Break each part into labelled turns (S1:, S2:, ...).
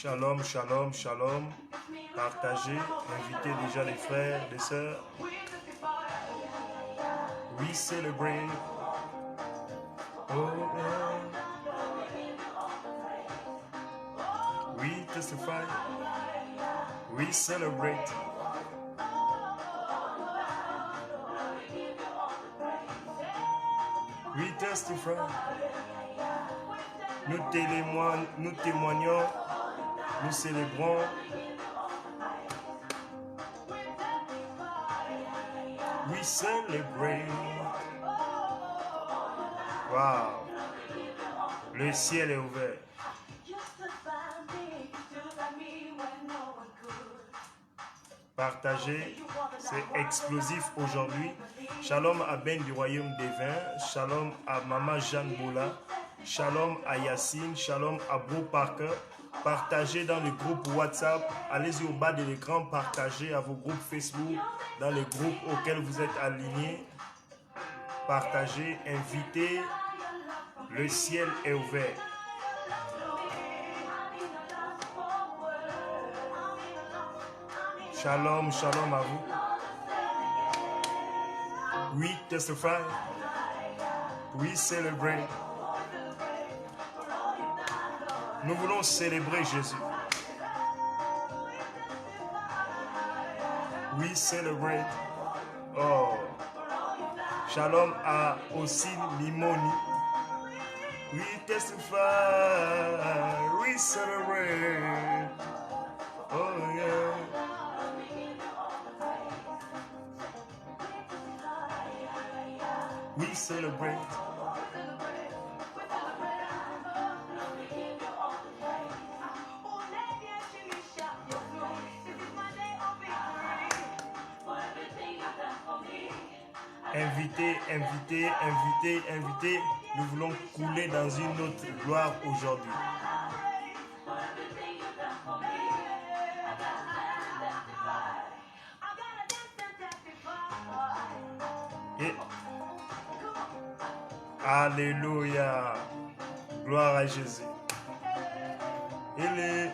S1: Shalom, shalom, shalom. Partagez, invitez déjà les frères, les sœurs. We celebrate. Oh, yeah. We testify. We celebrate. We testify. Nous témoignons, nous célébrons. We celebrate. Wow. Le ciel est ouvert. Partagez, c'est explosif aujourd'hui. Shalom à Ben du Royaume des Vins. Shalom à Maman Jeanne Boula. Shalom à Yacine. Shalom à Bro Parker. Partagez dans le groupe WhatsApp. Allez-y au bas de l'écran. Partagez à vos groupes Facebook. Dans les groupes auxquels vous êtes alignés. Partagez, invitez. Le ciel est ouvert. Shalom, shalom à vous. We testify. We celebrate. Nous voulons célébrer Jésus. We celebrate. Oh. Shalom à aussi Limoni. We testify. We celebrate. Oh yeah. We celebrate. Invitez, invitez, invitez, invitez. Nous voulons couler dans une autre gloire aujourd'hui. Et alléluia. Gloire à Jésus. Il est...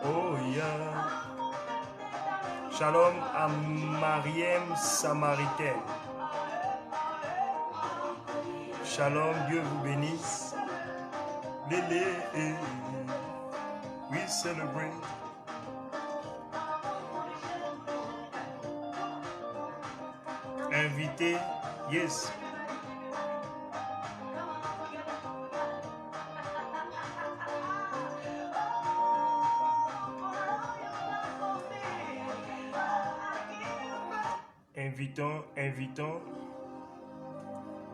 S1: Oh yeah. Shalom à Mariem Samaritaine. Shalom, Dieu vous bénisse. Lélé, we celebrate. Invité, yes. Invitons, invitons,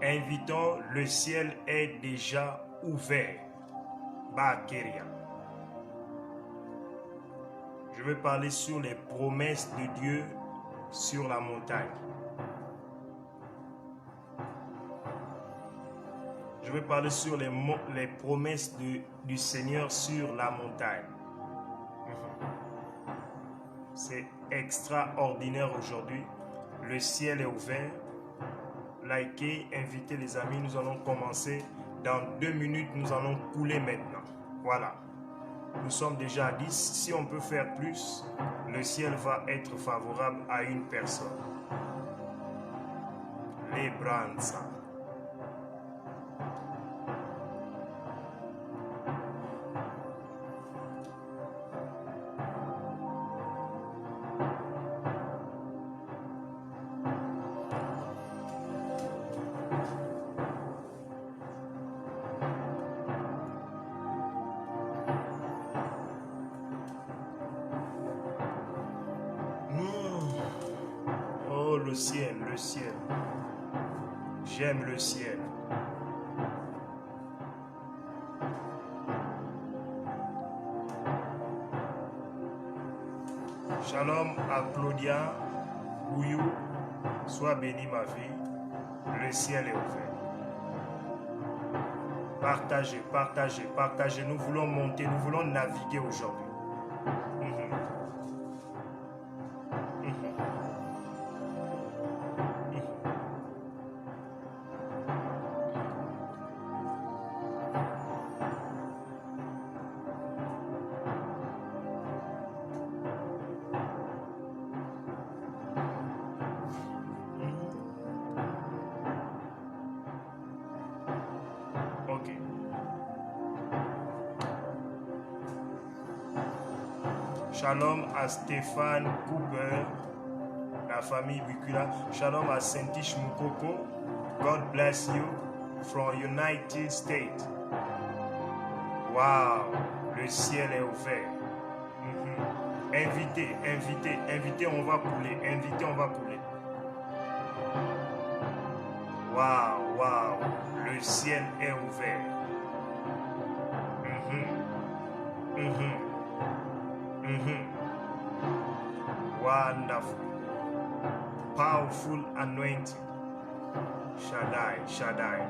S1: invitons, le ciel est déjà ouvert. Bakeria. Je vais parler sur les promesses de Dieu sur la montagne. Je vais parler sur les promesses du Seigneur sur la montagne. C'est extraordinaire aujourd'hui. Le ciel est ouvert. Likez, invitez les amis. Nous allons commencer. Dans 2 minutes, nous allons couler maintenant. Voilà. Nous sommes déjà à 10. Si on peut faire plus, le ciel va être favorable à une personne. Les brands. Le ciel, le ciel. J'aime le ciel. Shalom à Claudia, Bouyou, sois bénie ma vie, le ciel est ouvert. Partagez, partagez, partagez. Nous voulons monter, nous voulons naviguer aujourd'hui. Ok. Shalom à Stéphane Cooper, la famille Bukula. Shalom à Saint-Ish Mukoko. God bless you from United States. Wow, le ciel est ouvert. Invitez, invitez, invitez, on va couler. Invitez, on va couler. Wow, wow, le ciel est ouvert. Wonderful. Powerful anointing. Shaddai, Shaddai.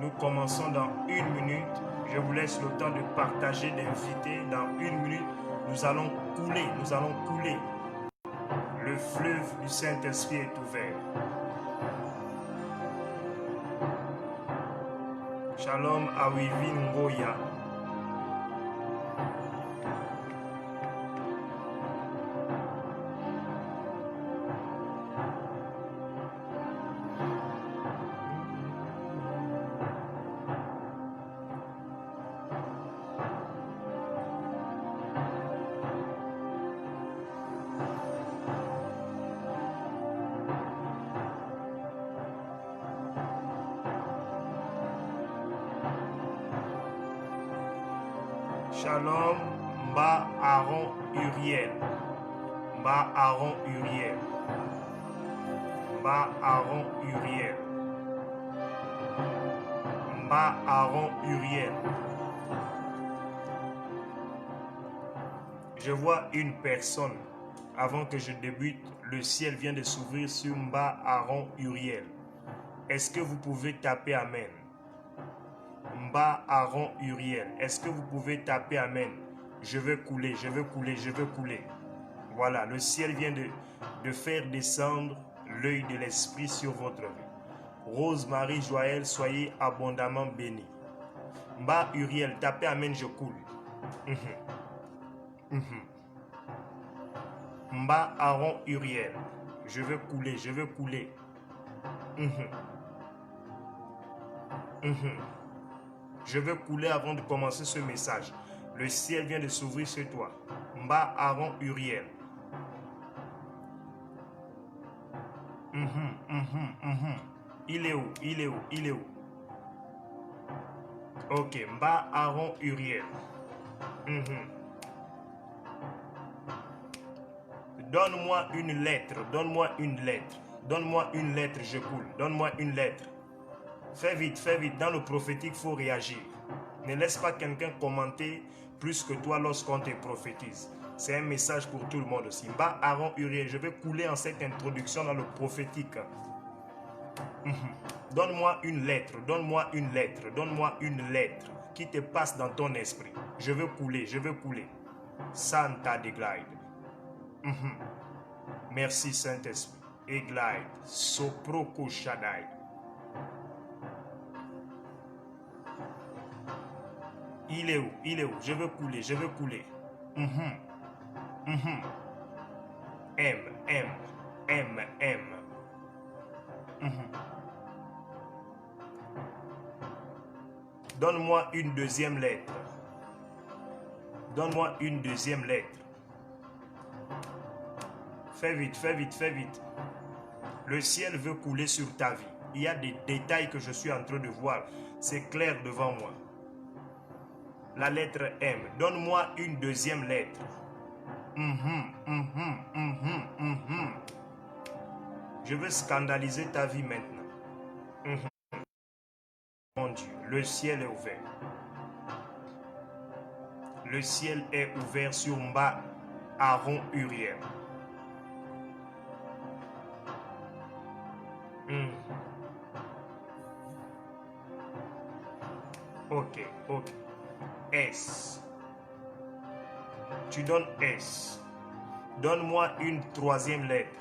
S1: Nous commençons dans 1 minute. Je vous laisse le temps de partager, d'inviter. Dans 1 minute, nous allons couler. Nous allons couler. Le fleuve du Saint-Esprit est ouvert. Shalom à Wivin Ngoya. Shalom, Mba Aaron Uriel. Mba Aaron Uriel. Mba Aaron Uriel. Mba Aaron Uriel. Je vois une personne. Avant que je débute, le ciel vient de s'ouvrir sur Mba Aaron Uriel. Est-ce que vous pouvez taper Amen? Mba Aaron Uriel. Est-ce que vous pouvez taper Amen? Je veux couler, je veux couler, je veux couler. Voilà, le ciel vient de faire descendre l'œil de l'Esprit sur votre vie. Rose Marie Joël, soyez abondamment bénis. Mba Uriel, tapez Amen, je coule. Mba Aaron Uriel, je veux couler, je veux couler. Je veux couler avant de commencer ce message. Le ciel vient de s'ouvrir sur toi. Mba Aaron Uriel. Il est où? Il est où? Il est où? Ok, Mba Aaron Uriel. Donne-moi une lettre, donne-moi une lettre. Donne-moi une lettre, je coule. Donne-moi une lettre. Fais vite, dans le prophétique, il faut réagir. Ne laisse pas quelqu'un commenter plus que toi lorsqu'on te prophétise. C'est un message pour tout le monde aussi. Mba Aaron Uriel, je vais couler en cette introduction dans le prophétique. Donne-moi une lettre, donne-moi une lettre, donne-moi une lettre qui te passe dans ton esprit. Je veux couler, je veux couler. Santa de Glide. Merci Saint-Esprit. Eglide, Soproko Shaddai. Il est où? Il est où? Je veux couler, je veux couler. M, M, M, M. Donne-moi une deuxième lettre. Donne-moi une deuxième lettre. Fais vite, fais vite, fais vite. Le ciel veut couler sur ta vie. Il y a des détails que je suis en train de voir. C'est clair devant moi. La lettre M. Donne-moi une deuxième lettre. Je veux scandaliser ta vie maintenant. Mon Dieu, le ciel est ouvert. Le ciel est ouvert sur Mba Aaron Uriel. S. Tu donnes S. Donne-moi une troisième lettre.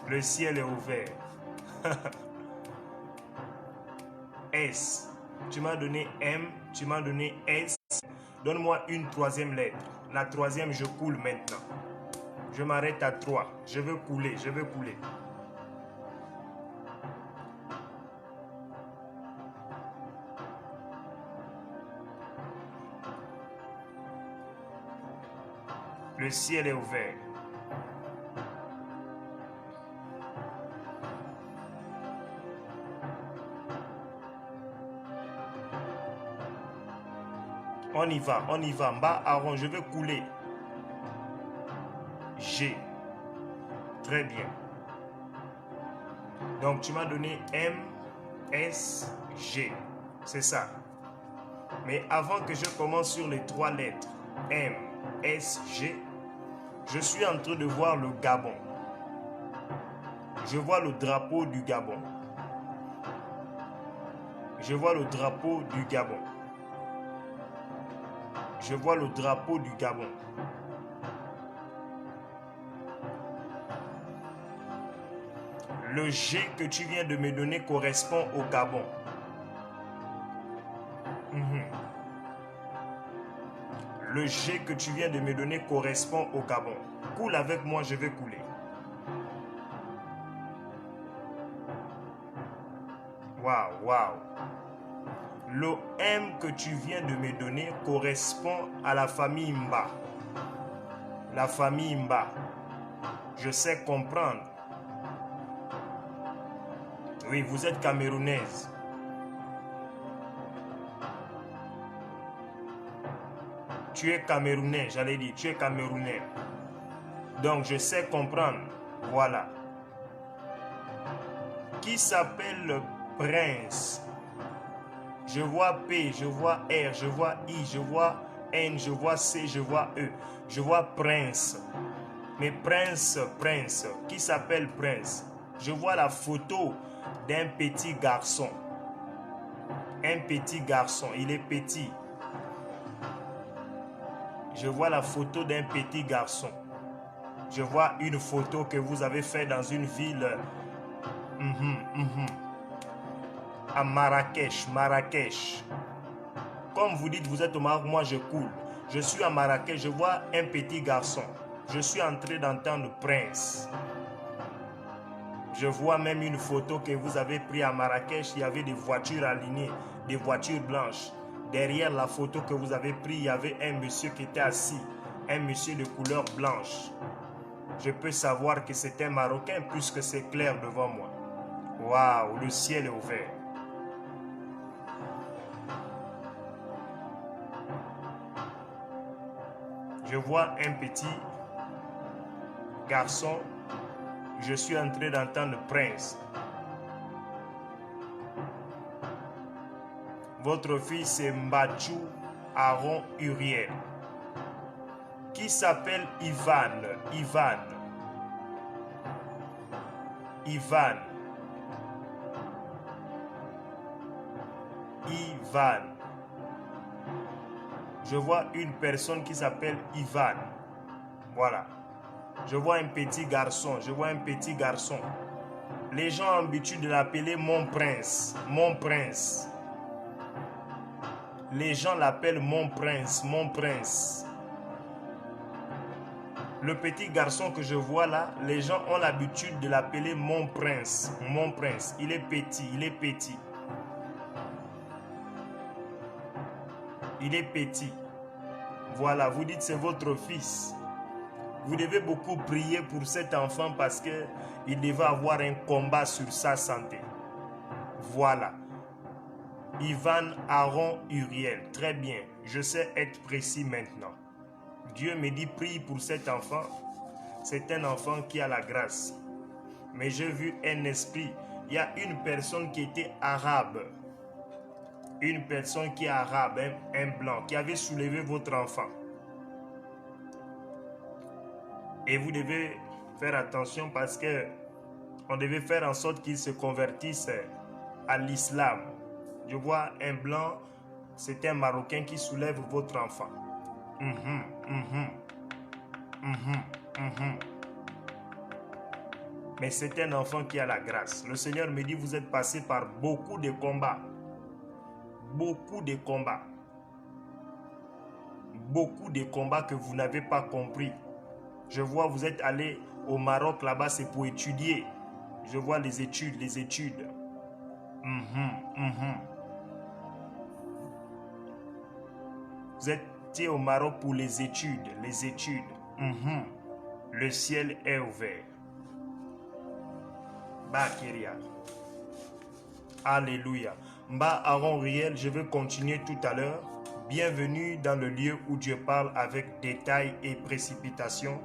S1: Le ciel est ouvert. S. Tu m'as donné M, tu m'as donné S. Donne-moi une troisième lettre. La troisième, je coule maintenant. Je m'arrête à 3. Je veux couler, je veux couler. Le ciel est ouvert. On y va, on y va. Mba Aaron, je veux couler. G. Très bien. Donc, tu m'as donné M, S, G. C'est ça. Mais avant que je commence sur les 3 lettres, M, S, G, je suis en train de voir le Gabon. Je vois le drapeau du Gabon. Je vois le drapeau du Gabon. Je vois le drapeau du Gabon. Le G que tu viens de me donner correspond au Gabon. Le G que tu viens de me donner correspond au Gabon. Coule avec moi, je vais couler. Waouh, waouh. Le M que tu viens de me donner correspond à la famille Mba. La famille Mba. Je sais comprendre. Oui, vous êtes camerounaise. Tu es camerounais, j'allais dire, tu es camerounais. Donc, je sais comprendre. Voilà. Qui s'appelle Prince? Je vois P, je vois R, je vois I, je vois N, je vois C, je vois E. Je vois Prince. Mais Prince, Prince, qui s'appelle Prince? Je vois la photo d'un petit garçon. Un petit garçon, il est petit. Je vois la photo d'un petit garçon. Je vois une photo que vous avez faite dans une ville à Marrakech, Marrakech. Comme vous dites, vous êtes au Maroc, moi je coule. Je suis à Marrakech, je vois un petit garçon. Je suis en train d'entendre Prince. Je vois même une photo que vous avez prise à Marrakech. Il y avait des voitures alignées, des voitures blanches. Derrière la photo que vous avez prise, il y avait un monsieur qui était assis. Un monsieur de couleur blanche. Je peux savoir que c'est un Marocain puisque c'est clair devant moi. Waouh, le ciel est ouvert. Je vois un petit garçon. Je suis en train d'entendre Prince. Votre fils est Mbachou Aaron Uriel. Qui s'appelle Ivan. Ivan. Ivan. Ivan. Je vois une personne qui s'appelle Ivan. Voilà. Je vois un petit garçon. Je vois un petit garçon. Les gens ont l'habitude de l'appeler mon prince. Mon prince. Les gens l'appellent mon prince. Mon prince. Le petit garçon que je vois là, les gens ont l'habitude de l'appeler mon prince. Mon prince. Il est petit. Il est petit. Il est petit. Voilà, vous dites c'est votre fils. Vous devez beaucoup prier pour cet enfant parce qu'il devait avoir un combat sur sa santé. Voilà. Ivan Aaron Uriel. Très bien. Je sais être précis maintenant. Dieu me dit prie pour cet enfant. C'est un enfant qui a la grâce. Mais j'ai vu un esprit. Il y a une personne qui était arabe. Une personne qui est arabe, un blanc, qui avait soulevé votre enfant. Et vous devez faire attention parce que on devait faire en sorte qu'il se convertisse à l'islam. Je vois un blanc C'est un Marocain qui soulève votre enfant. Mais c'est un enfant qui a la grâce. Le Seigneur me dit, vous êtes passé par beaucoup de combats. Beaucoup de combats. Beaucoup de combats que vous n'avez pas compris. Je vois, vous êtes allé au Maroc, là-bas, c'est pour étudier. Je vois les études, les études. Vous étiez au Maroc pour les études, les études. Le ciel est ouvert. Bakiria. Alléluia. Mba Aaron Riel, je vais continuer tout à l'heure. Bienvenue dans le lieu où Dieu parle avec détail et précipitation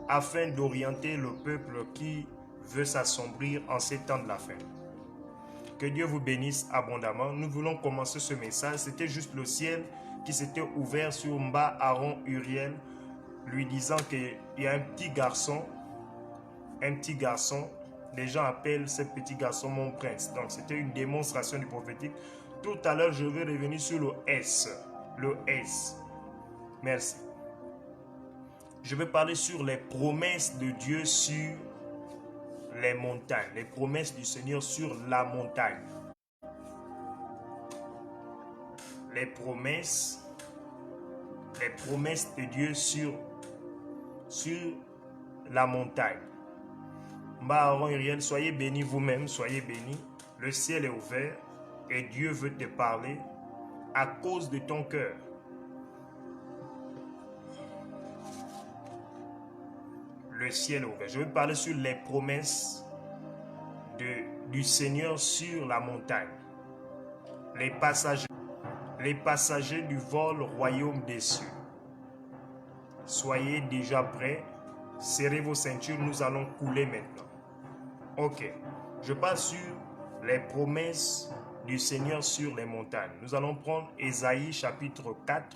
S1: afin d'orienter le peuple qui veut s'assombrir en ces temps de la fin. Que Dieu vous bénisse abondamment. Nous voulons commencer ce message. C'était juste le ciel qui s'était ouvert sur Mba Aaron Uriel, lui disant qu'il y a un petit garçon, les gens appellent ce petit garçon mon prince. Donc c'était une démonstration du prophétique. Tout à l'heure, je vais revenir sur le S. Le S. Merci. Je vais parler sur les promesses de Dieu sur les montagnes. Les promesses du Seigneur sur la montagne. Les promesses de Dieu sur la montagne. Mba Aaron Uriel, soyez bénis vous-même, soyez bénis. Le ciel est ouvert et Dieu veut te parler à cause de ton cœur. Le ciel est ouvert. Je vais parler sur les promesses du Seigneur sur la montagne. Les passagers du vol royaume des cieux. Soyez déjà prêts. Serrez vos ceintures, nous allons couler maintenant. Ok. Je parle sur les promesses du Seigneur sur les montagnes. Nous allons prendre Ésaïe chapitre 4,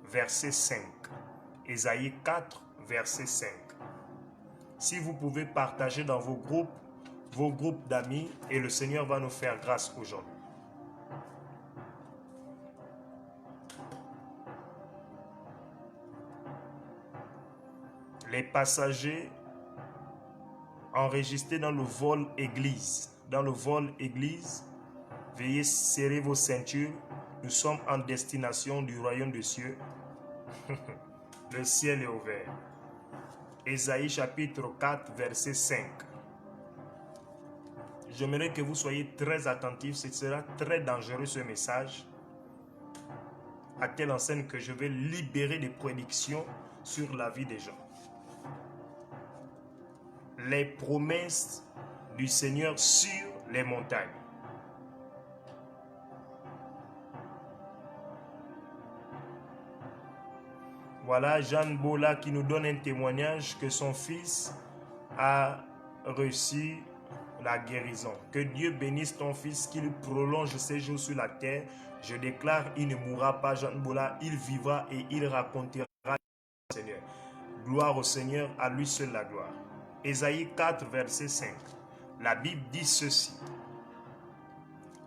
S1: verset 5. Ésaïe 4, verset 5. Si vous pouvez partager dans vos groupes d'amis, et le Seigneur va nous faire grâce aujourd'hui. Les passagers enregistrés dans le vol église. Dans le vol église, veuillez serrer vos ceintures. Nous sommes en destination du royaume des cieux. Le ciel est ouvert. Ésaïe chapitre 4, verset 5. J'aimerais que vous soyez très attentifs. Ce sera très dangereux ce message. À telle enseigne que je vais libérer des prédictions sur la vie des gens. Les promesses du Seigneur sur les montagnes. Voilà Jeanne Bola qui nous donne un témoignage que son fils a reçu la guérison. Que Dieu bénisse ton fils, qu'il prolonge ses jours sur la terre. Je déclare, il ne mourra pas, Jeanne Bola, il vivra et il racontera le Seigneur. Gloire au Seigneur, à lui seul la gloire. Ésaïe 4, verset 5. La Bible dit ceci.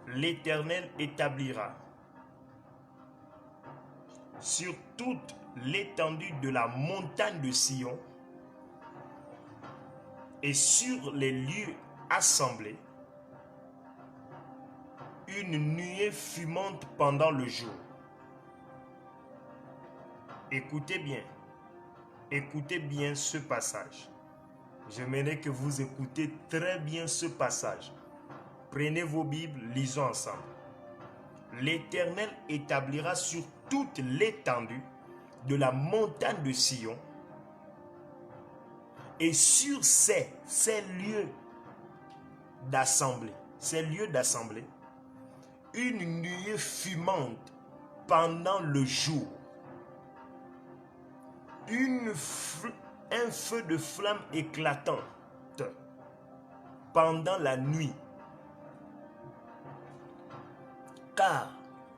S1: L'Éternel établira sur toute l'étendue de la montagne de Sion et sur les lieux assemblés une nuée fumante pendant le jour. Écoutez bien ce passage. J'aimerais que vous écoutez très bien ce passage. Prenez vos Bibles, lisons ensemble. L'Éternel établira sur toute l'étendue de la montagne de Sion et sur ces lieux d'assemblée, une nuée fumante pendant le jour, un feu de flamme éclatante pendant la nuit. Car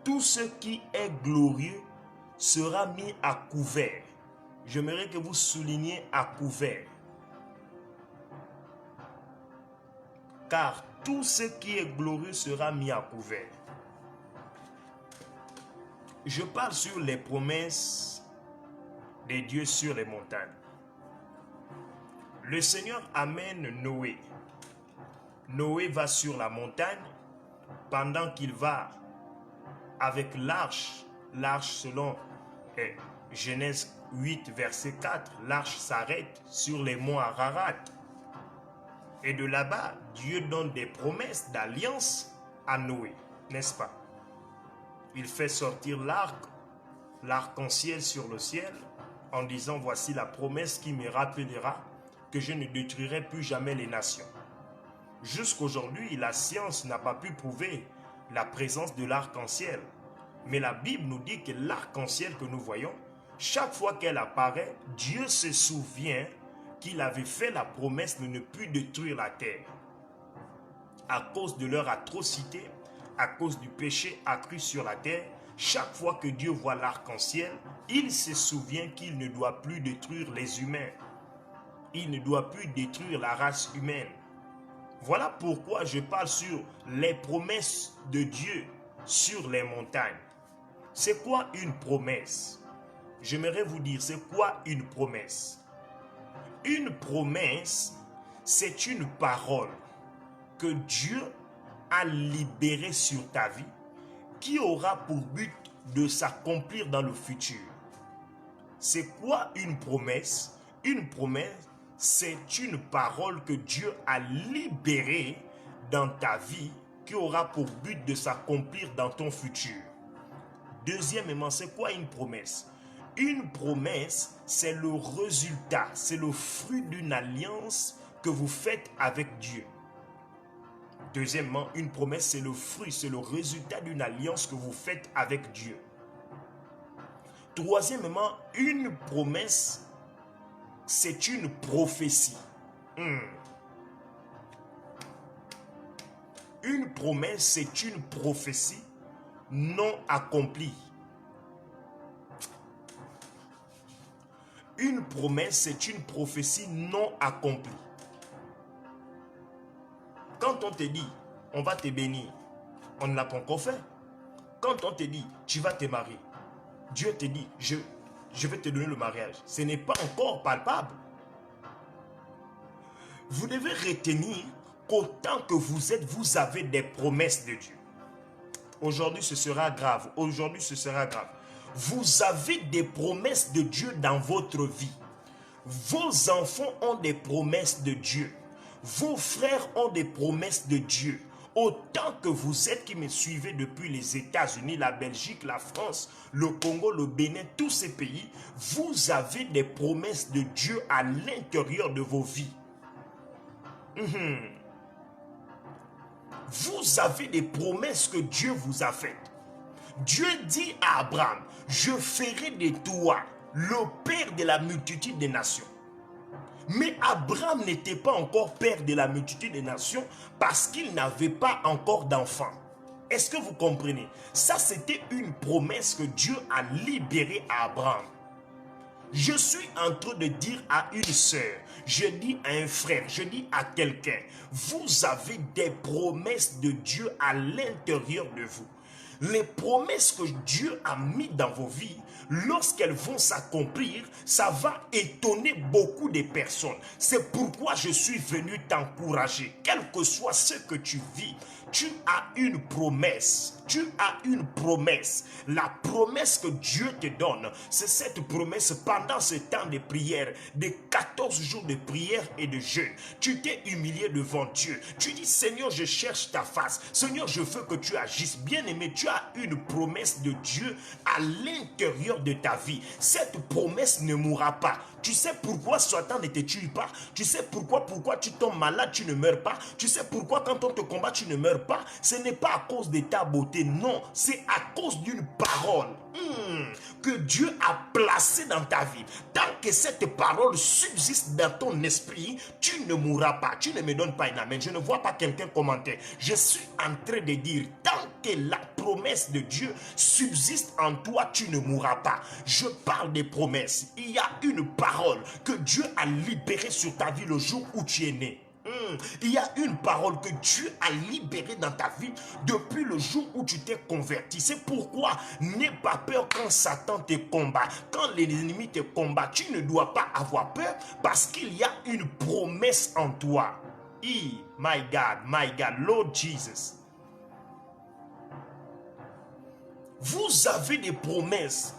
S1: tout ce qui est glorieux sera mis à couvert. J'aimerais que vous souligniez à couvert. Car tout ce qui est glorieux sera mis à couvert. Je parle sur les promesses de Dieu sur les montagnes. Le Seigneur amène Noé. Noé va sur la montagne pendant qu'il va avec l'arche. L'arche selon Genèse 8, verset 4, l'arche s'arrête sur les monts Ararat. Et de là-bas, Dieu donne des promesses d'alliance à Noé, n'est-ce pas? Il fait sortir l'arc-en-ciel sur le ciel, en disant, voici la promesse qui me rappellera que je ne détruirai plus jamais les nations. Jusqu'aujourd'hui, la science n'a pas pu prouver la présence de l'arc-en-ciel. Mais la Bible nous dit que l'arc-en-ciel que nous voyons, chaque fois qu'elle apparaît, Dieu se souvient qu'il avait fait la promesse de ne plus détruire la terre. À cause de leur atrocité, à cause du péché accru sur la terre, chaque fois que Dieu voit l'arc-en-ciel, il se souvient qu'il ne doit plus détruire les humains. Il ne doit plus détruire la race humaine. Voilà pourquoi je parle sur les promesses de Dieu sur les montagnes. C'est quoi une promesse? J'aimerais vous dire, c'est quoi une promesse? Une promesse, c'est une parole que Dieu a libérée sur ta vie qui aura pour but de s'accomplir dans le futur. C'est quoi une promesse? Une promesse, c'est une parole que Dieu a libérée dans ta vie qui aura pour but de s'accomplir dans ton futur. Deuxièmement, c'est quoi une promesse? Une promesse, c'est le résultat, c'est le fruit d'une alliance que vous faites avec Dieu. Deuxièmement, une promesse, c'est le fruit, c'est le résultat d'une alliance que vous faites avec Dieu. Troisièmement, une promesse, c'est une prophétie. Une promesse, c'est une prophétie non accomplie. Une promesse, c'est une prophétie non accomplie. Quand on te dit, on va te bénir, on ne l'a pas encore fait. Quand on te dit, tu vas te marier, Dieu te dit, je vais te donner le mariage. Ce n'est pas encore palpable. Vous devez retenir qu'autant que vous êtes, vous avez des promesses de Dieu. Aujourd'hui, ce sera grave. Aujourd'hui, ce sera grave. Vous avez des promesses de Dieu dans votre vie. Vos enfants ont des promesses de Dieu. Vos frères ont des promesses de Dieu. Autant que vous êtes qui me suivez depuis les États-Unis, la Belgique, la France, le Congo, le Bénin, tous ces pays, vous avez des promesses de Dieu à l'intérieur de vos vies. Vous avez des promesses que Dieu vous a faites. Dieu dit à Abraham, je ferai de toi le père de la multitude des nations. Mais Abraham n'était pas encore père de la multitude des nations parce qu'il n'avait pas encore d'enfants. Est-ce que vous comprenez? Ça, c'était une promesse que Dieu a libérée à Abraham. Je suis en train de dire à une sœur, je dis à un frère, je dis à quelqu'un, vous avez des promesses de Dieu à l'intérieur de vous. Les promesses que Dieu a mises dans vos vies, lorsqu'elles vont s'accomplir, ça va étonner beaucoup de personnes. C'est pourquoi je suis venu t'encourager. Quel que soit ce que tu vis, tu as une promesse. Tu as une promesse. La promesse que Dieu te donne, c'est cette promesse pendant ce temps de prière, de 14 jours de prière et de jeûne. Tu t'es humilié devant Dieu. Tu dis, Seigneur, je cherche ta face. Seigneur, je veux que tu agisses. Bien-aimé, tu as une promesse de Dieu à l'intérieur de ta vie. Cette promesse ne mourra pas. Tu sais pourquoi Satan ne te tue pas? Tu sais pourquoi tu tombes malade, tu ne meurs pas? Tu sais pourquoi quand on te combat, tu ne meurs pas? Ce n'est pas à cause de ta beauté, non. C'est à cause d'une parole que Dieu a placée dans ta vie. Tant que cette parole subsiste dans ton esprit, tu ne mourras pas. Tu ne me donnes pas un amen. Je ne vois pas quelqu'un commenter. Je suis en train de dire, tant que la promesse de Dieu subsiste en toi, tu ne mourras pas. Je parle des promesses. Il y a une parole que Dieu a libérée sur ta vie le jour où tu es né.
S2: Il y a une parole que Dieu a libérée dans ta vie depuis le jour où tu t'es converti. C'est pourquoi n'aie pas peur quand Satan te combat. Quand l'ennemi te combat, tu ne dois pas avoir peur parce qu'il y a une promesse en toi. My God, Lord Jesus. Vous avez des promesses.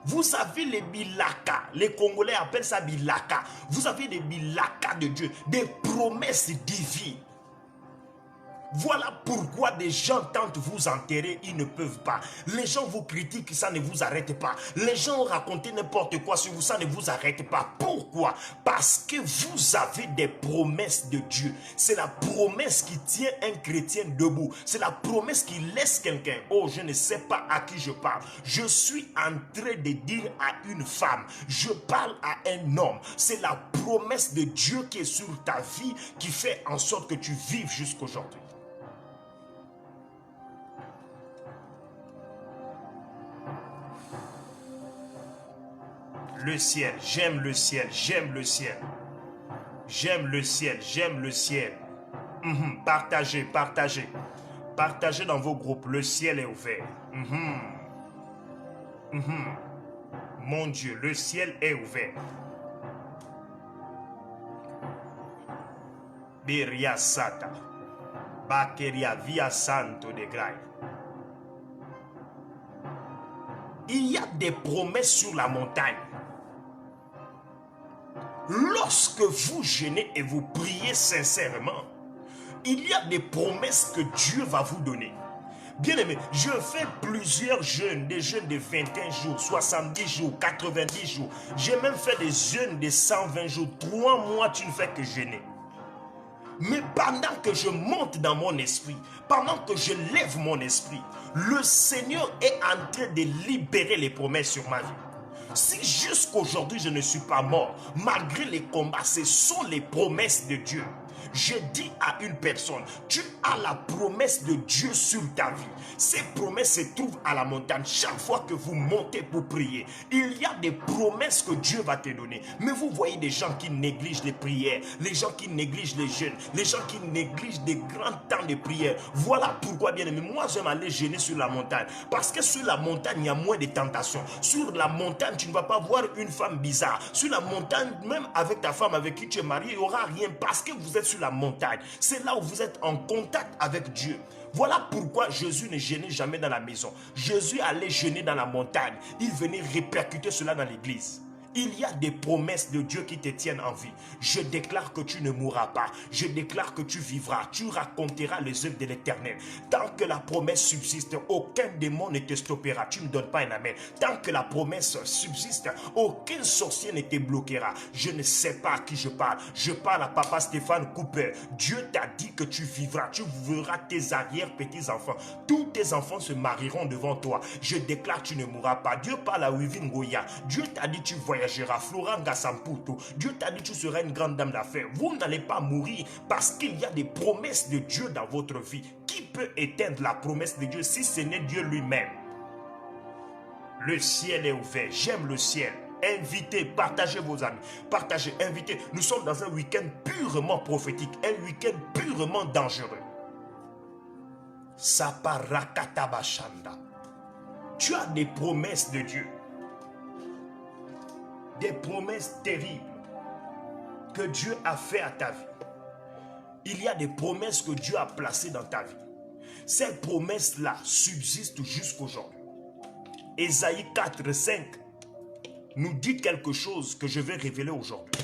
S2: Vous avez les bilaka. Les Congolais appellent ça bilaka. Vous avez des bilaka de Dieu, des promesses divines. Voilà pourquoi des gens tentent vous enterrer, ils ne peuvent pas. Les gens vous critiquent, ça ne vous arrête pas. Les gens racontent n'importe quoi sur vous, ça ne vous arrête pas. Pourquoi? Parce que vous avez des promesses de Dieu. C'est la promesse qui tient un chrétien debout. C'est la promesse qui laisse quelqu'un. Oh, je ne sais pas à qui je parle. Je suis en train de dire à une femme. Je parle à un homme. C'est la promesse de Dieu qui est sur ta vie qui fait en sorte que tu vives jusqu'aujourd'hui. Le ciel, j'aime le ciel, j'aime le ciel. J'aime le ciel, j'aime le ciel. Partagez, partagez. Partagez dans vos groupes, le ciel est ouvert. Mon Dieu, le ciel est ouvert. Beria Sata. Bakeria Via Santo de Grail. Il y a des promesses sur la montagne. Lorsque vous jeûnez et vous priez sincèrement, il y a des promesses que Dieu va vous donner. Bien-aimé, je fais plusieurs jeûnes, des jeûnes de 21 jours, 70 jours, 90 jours. J'ai même fait des jeûnes de 120 jours. 3 mois, tu ne fais que jeûner. Mais pendant que je monte dans mon esprit, pendant que je lève mon esprit, le Seigneur est en train de libérer les promesses sur ma vie. Si jusqu'aujourd'hui je ne suis pas mort, malgré les combats, ce sont les promesses de Dieu. Je dis à une personne, tu as la promesse de Dieu sur ta vie. Ces promesses se trouvent à la montagne. Chaque fois que vous montez pour prier, il y a des promesses que Dieu va te donner. Mais vous voyez des gens qui négligent les prières, les gens qui négligent les jeûnes, les gens qui négligent des grands temps de prière. Voilà pourquoi, bien aimé, moi j'aime aller jeûner sur la montagne. Parce que sur la montagne, il y a moins de tentations. Sur la montagne, tu ne vas pas voir une femme bizarre. Sur la montagne, même avec ta femme avec qui tu es marié, il n'y aura rien parce que vous êtes sur la montagne. C'est là où vous êtes en contact avec Dieu. Voilà pourquoi Jésus ne jeûnait jamais dans la maison. Jésus allait jeûner dans la montagne. Il venait répercuter cela dans l'église. Il y a des promesses de Dieu qui te tiennent en vie. Je déclare que tu ne mourras pas. Je déclare que tu vivras. Tu raconteras les œuvres de l'Éternel. Tant que la promesse subsiste, aucun démon ne te stoppera. Tu ne donnes pas un amen. Tant que la promesse subsiste, aucun sorcier ne te bloquera. Je ne sais pas à qui je parle. Je parle à papa Stéphane Cooper. Dieu t'a dit que tu vivras. Tu verras tes arrière-petits-enfants. Tous tes enfants se marieront devant toi. Je déclare que tu ne mourras pas. Dieu parle à Wivin Goya. Dieu t'a dit que tu voyageras. Florent Gassamputo, Dieu t'a dit que tu seras une grande dame d'affaires. Vous n'allez pas mourir parce qu'il y a des promesses de Dieu dans votre vie. Qui peut éteindre la promesse de Dieu si ce n'est Dieu lui-même? Le ciel est ouvert. J'aime le ciel. Invitez, partagez vos amis. Partagez, invitez. Nous sommes dans un week-end purement prophétique. Un week-end purement dangereux. Saparakatabashanda. Tu as des promesses de Dieu. Des promesses terribles que Dieu a fait à ta vie. Il y a des promesses que Dieu a placées dans ta vie. Ces promesses-là subsistent jusqu'aujourd'hui. Ésaïe 4, 5 nous dit quelque chose que je vais révéler aujourd'hui.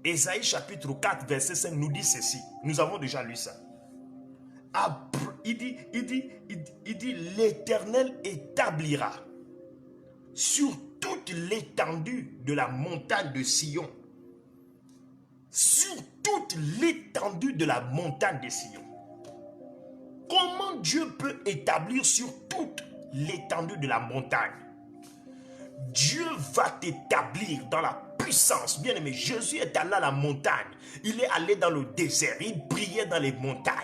S2: Ésaïe chapitre 4, verset 5 nous dit ceci. Nous avons déjà lu ça. Il dit, l'Éternel établira sur toute l'étendue de la montagne de Sion. Sur toute l'étendue de la montagne de Sion. Comment Dieu peut établir sur toute l'étendue de la montagne? Dieu va t'établir dans la puissance. Bien aimé, Jésus est allé à la montagne. Il est allé dans le désert. Il priait dans les montagnes.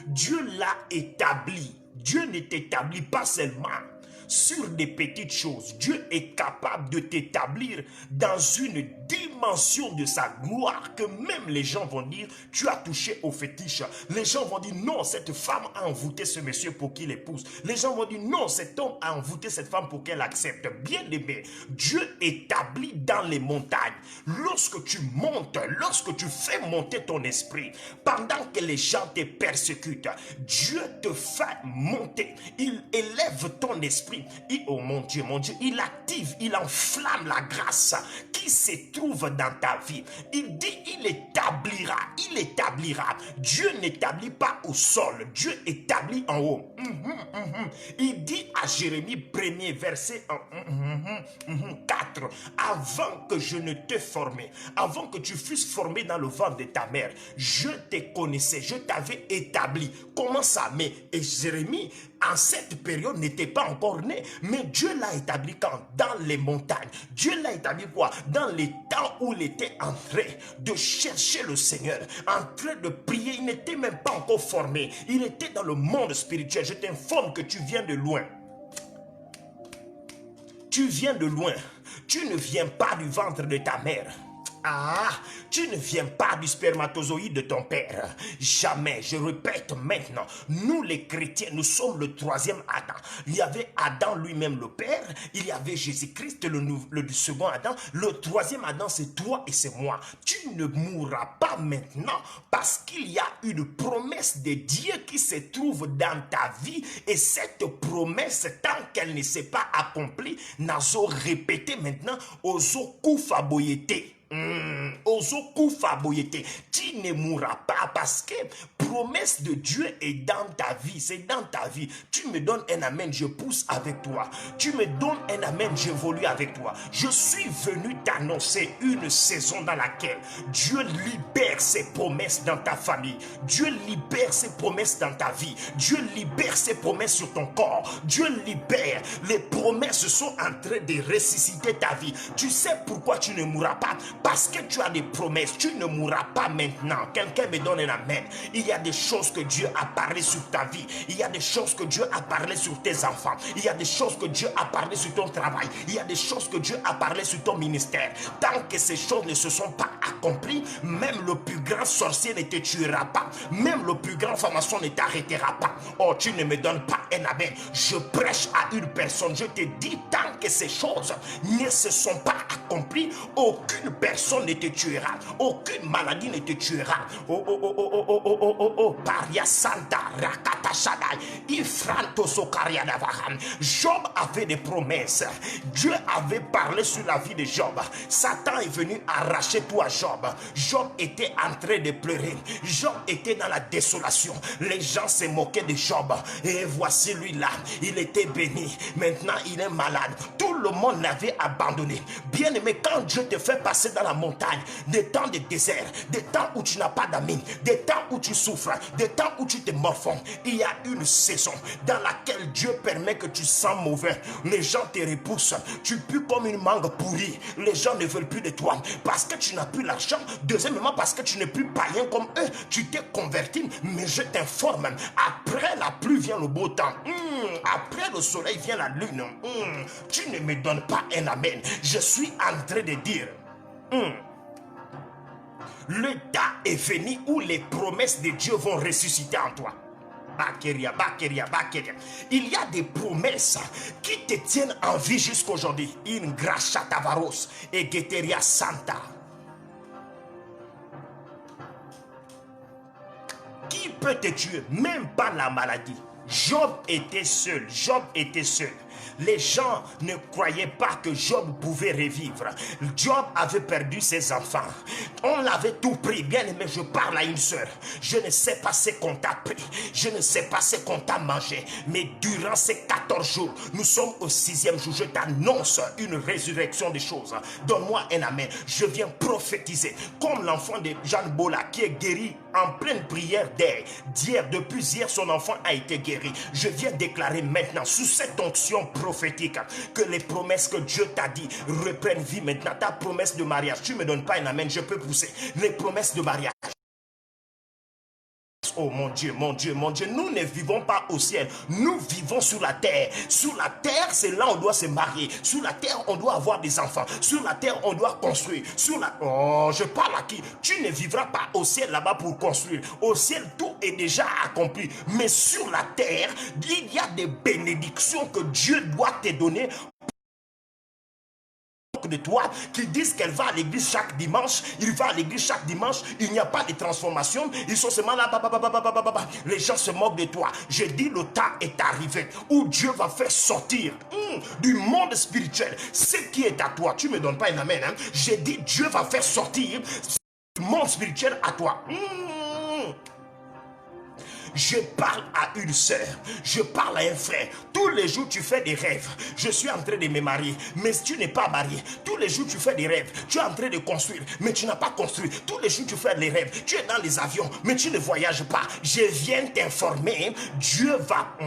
S2: Dieu l'a établi. Dieu ne t'établit pas seulement sur des petites choses, Dieu est capable de t'établir dans une dimension de sa gloire que même les gens vont dire, tu as touché au fétiche. Les gens vont dire, non, cette femme a envoûté ce monsieur pour qu'il épouse. Les gens vont dire, non, cet homme a envoûté cette femme pour qu'elle accepte. Bien aimé, Dieu établit dans les montagnes. Lorsque tu montes, lorsque tu fais monter ton esprit, pendant que les gens te persécutent, Dieu te fait monter. Il élève ton esprit. Et, oh mon Dieu, il active, il enflamme la grâce qui se trouve dans ta vie. Il dit, il établira. Dieu n'établit pas au sol, Dieu établit en haut. Il dit à Jérémie 1er verset 4, avant que je ne te formais, avant que tu fusses formé dans le ventre de ta mère, je te connaissais, je t'avais établi. Comment ça? Mais et Jérémie, en cette période, n'était pas encore né, mais Dieu l'a établi quand? Dans les montagnes. Dieu l'a établi quoi? Dans les temps où il était en train de chercher le Seigneur, en train de prier. Il n'était même pas encore formé, il était dans le monde spirituel. Je t'informe que tu viens de loin. Tu viens de loin. Tu ne viens pas du ventre de ta mère. Ah, tu ne viens pas du spermatozoïde de ton père. Jamais, je répète maintenant, nous les chrétiens, nous sommes le troisième Adam. Il y avait Adam lui-même le père, il y avait Jésus-Christ le second Adam. Le troisième Adam, c'est toi et c'est moi. Tu ne mourras pas maintenant parce qu'il y a une promesse de Dieu qui se trouve dans ta vie. Et cette promesse, tant qu'elle ne s'est pas accomplie, nazo répété maintenant, ozo kufa boyete. Tu ne mourras pas parce que promesse de Dieu est dans ta vie, c'est dans ta vie. Tu me donnes un amen, je pousse avec toi. Tu me donnes un amen, j'évolue avec toi. Je suis venu t'annoncer une saison dans laquelle Dieu libère ses promesses dans ta famille. Dieu libère ses promesses dans ta vie. Dieu libère ses promesses sur ton corps. Dieu libère. Les promesses sont en train de ressusciter ta vie. Tu sais pourquoi tu ne mourras pas? Parce que tu as des promesses, tu ne mourras pas maintenant. Quelqu'un me donne un amen. Il y a des choses que Dieu a parlé sur ta vie. Il y a des choses que Dieu a parlé sur tes enfants. Il y a des choses que Dieu a parlé sur ton travail. Il y a des choses que Dieu a parlé sur ton ministère. Tant que ces choses ne se sont pas accomplies, même le plus grand sorcier ne te tuera pas. Même le plus grand franc-maçon ne t'arrêtera pas. Oh, tu ne me donnes pas un amen. Je prêche à une personne. Je te dis, tant que ces choses ne se sont pas accomplies, aucune personne ne te tuera, aucune maladie ne te tuera. Paria Santa, Rakata Shaddai, Ifranto Sokaria Navaham. Job avait des promesses. Dieu avait parlé sur la vie de Job. Satan est venu arracher tout à Job. Job était en train de pleurer. Job était dans la désolation. Les gens se moquaient de Job. Et voici lui là, il était béni. Maintenant il est malade. Tout le monde l'avait abandonné. Bien aimé, quand Dieu te fait passer dans la montagne, des temps de désert, des temps où tu n'as pas d'amis, des temps où tu souffres, des temps où tu te morfonds, il y a une saison dans laquelle Dieu permet que tu sens mauvais. Les gens te repoussent, tu pues comme une mangue pourrie. Les gens ne veulent plus de toi parce que tu n'as plus l'argent. Deuxièmement, parce que tu n'es plus païen comme eux, tu t'es converti. Mais je t'informe, après la pluie vient le beau temps. Après le soleil vient la lune. Tu ne me donnes pas un amen. Je suis en train de dire, le temps est venu où les promesses de Dieu vont ressusciter en toi. Bakeria. Il y a des promesses qui te tiennent en vie jusqu'aujourd'hui. In gracia tavaros et geteria santa. Qui peut te tuer? Même pas la maladie. Job était seul. Les gens ne croyaient pas que Job pouvait revivre. Job avait perdu ses enfants. On l'avait tout pris. Bien aimé, je parle à une sœur. Je ne sais pas ce qu'on t'a pris. Je ne sais pas ce qu'on t'a mangé. Mais durant ces 14 jours, nous sommes au 6e jour. Je t'annonce une résurrection des choses. Donne-moi un amen. Je viens prophétiser. Comme l'enfant de Jean Bola qui est guéri en pleine prière d'hier. Depuis hier, son enfant a été guéri. Je viens déclarer maintenant, sous cette onction prophétique, que les promesses que Dieu t'a dit reprennent vie maintenant. Ta promesse de mariage, tu ne me donnes pas un amen, je peux pousser. Les promesses de mariage Oh mon Dieu, mon Dieu, mon Dieu, nous ne vivons pas au ciel, nous vivons sur la terre. Sur la terre, c'est là où on doit se marier. Sur la terre, on doit avoir des enfants. Sur la terre, on doit construire. Sur la... Oh, je parle à qui? Tu ne vivras pas au ciel là-bas pour construire. Au ciel, tout est déjà accompli. Mais sur la terre, il y a des bénédictions que Dieu doit te donner de toi qui disent qu'elle va à l'église chaque dimanche, il va à l'église chaque dimanche, il n'y a pas de transformation, ils sont seulement là, les gens se moquent de toi. Je dis le temps est arrivé où Dieu va faire sortir du monde spirituel ce qui est à toi. Tu me donnes pas un amen, hein? J'ai dit Dieu va faire sortir du monde spirituel à toi. Je parle à une sœur, je parle à un frère. Tous les jours tu fais des rêves. Je suis en train de me marier, mais tu n'es pas marié. Tous les jours tu fais des rêves. Tu es en train de construire, mais tu n'as pas construit. Tous les jours tu fais des rêves. Tu es dans les avions, mais tu ne voyages pas. Je viens t'informer. Dieu va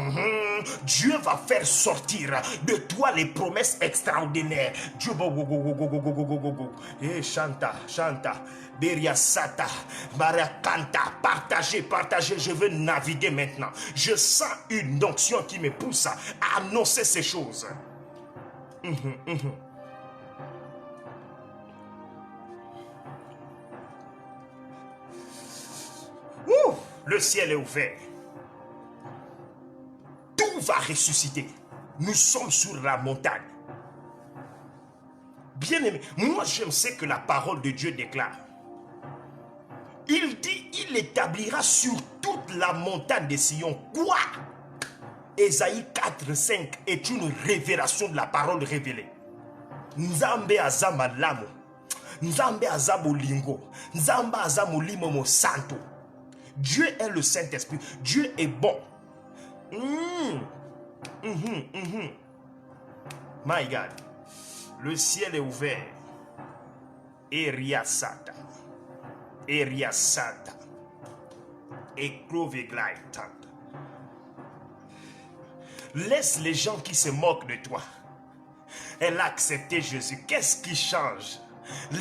S2: faire sortir de toi les promesses extraordinaires. Dieu, chanta, chanta. Beria Sata, Barakanta, partagez, partagez, je veux naviguer maintenant. Je sens une onction qui me pousse à annoncer ces choses. Le ciel est ouvert. Tout va ressusciter. Nous sommes sur la montagne. Bien aimé, moi je sais que la parole de Dieu déclare. Il dit, il établira sur toute la montagne de Sion. Quoi? Ésaïe 4, 5 est une révélation de la parole révélée. Nzambe azama lamo. Nzambe azamo lingo. Nzambe azamo limo santo. Dieu est le Saint-Esprit. Dieu est bon. My God. Le ciel est ouvert. Eria Sata. Eria Santa. Ekloveglaitanta. Laisse les gens qui se moquent de toi. Elle a accepté Jésus. Qu'est-ce qui change?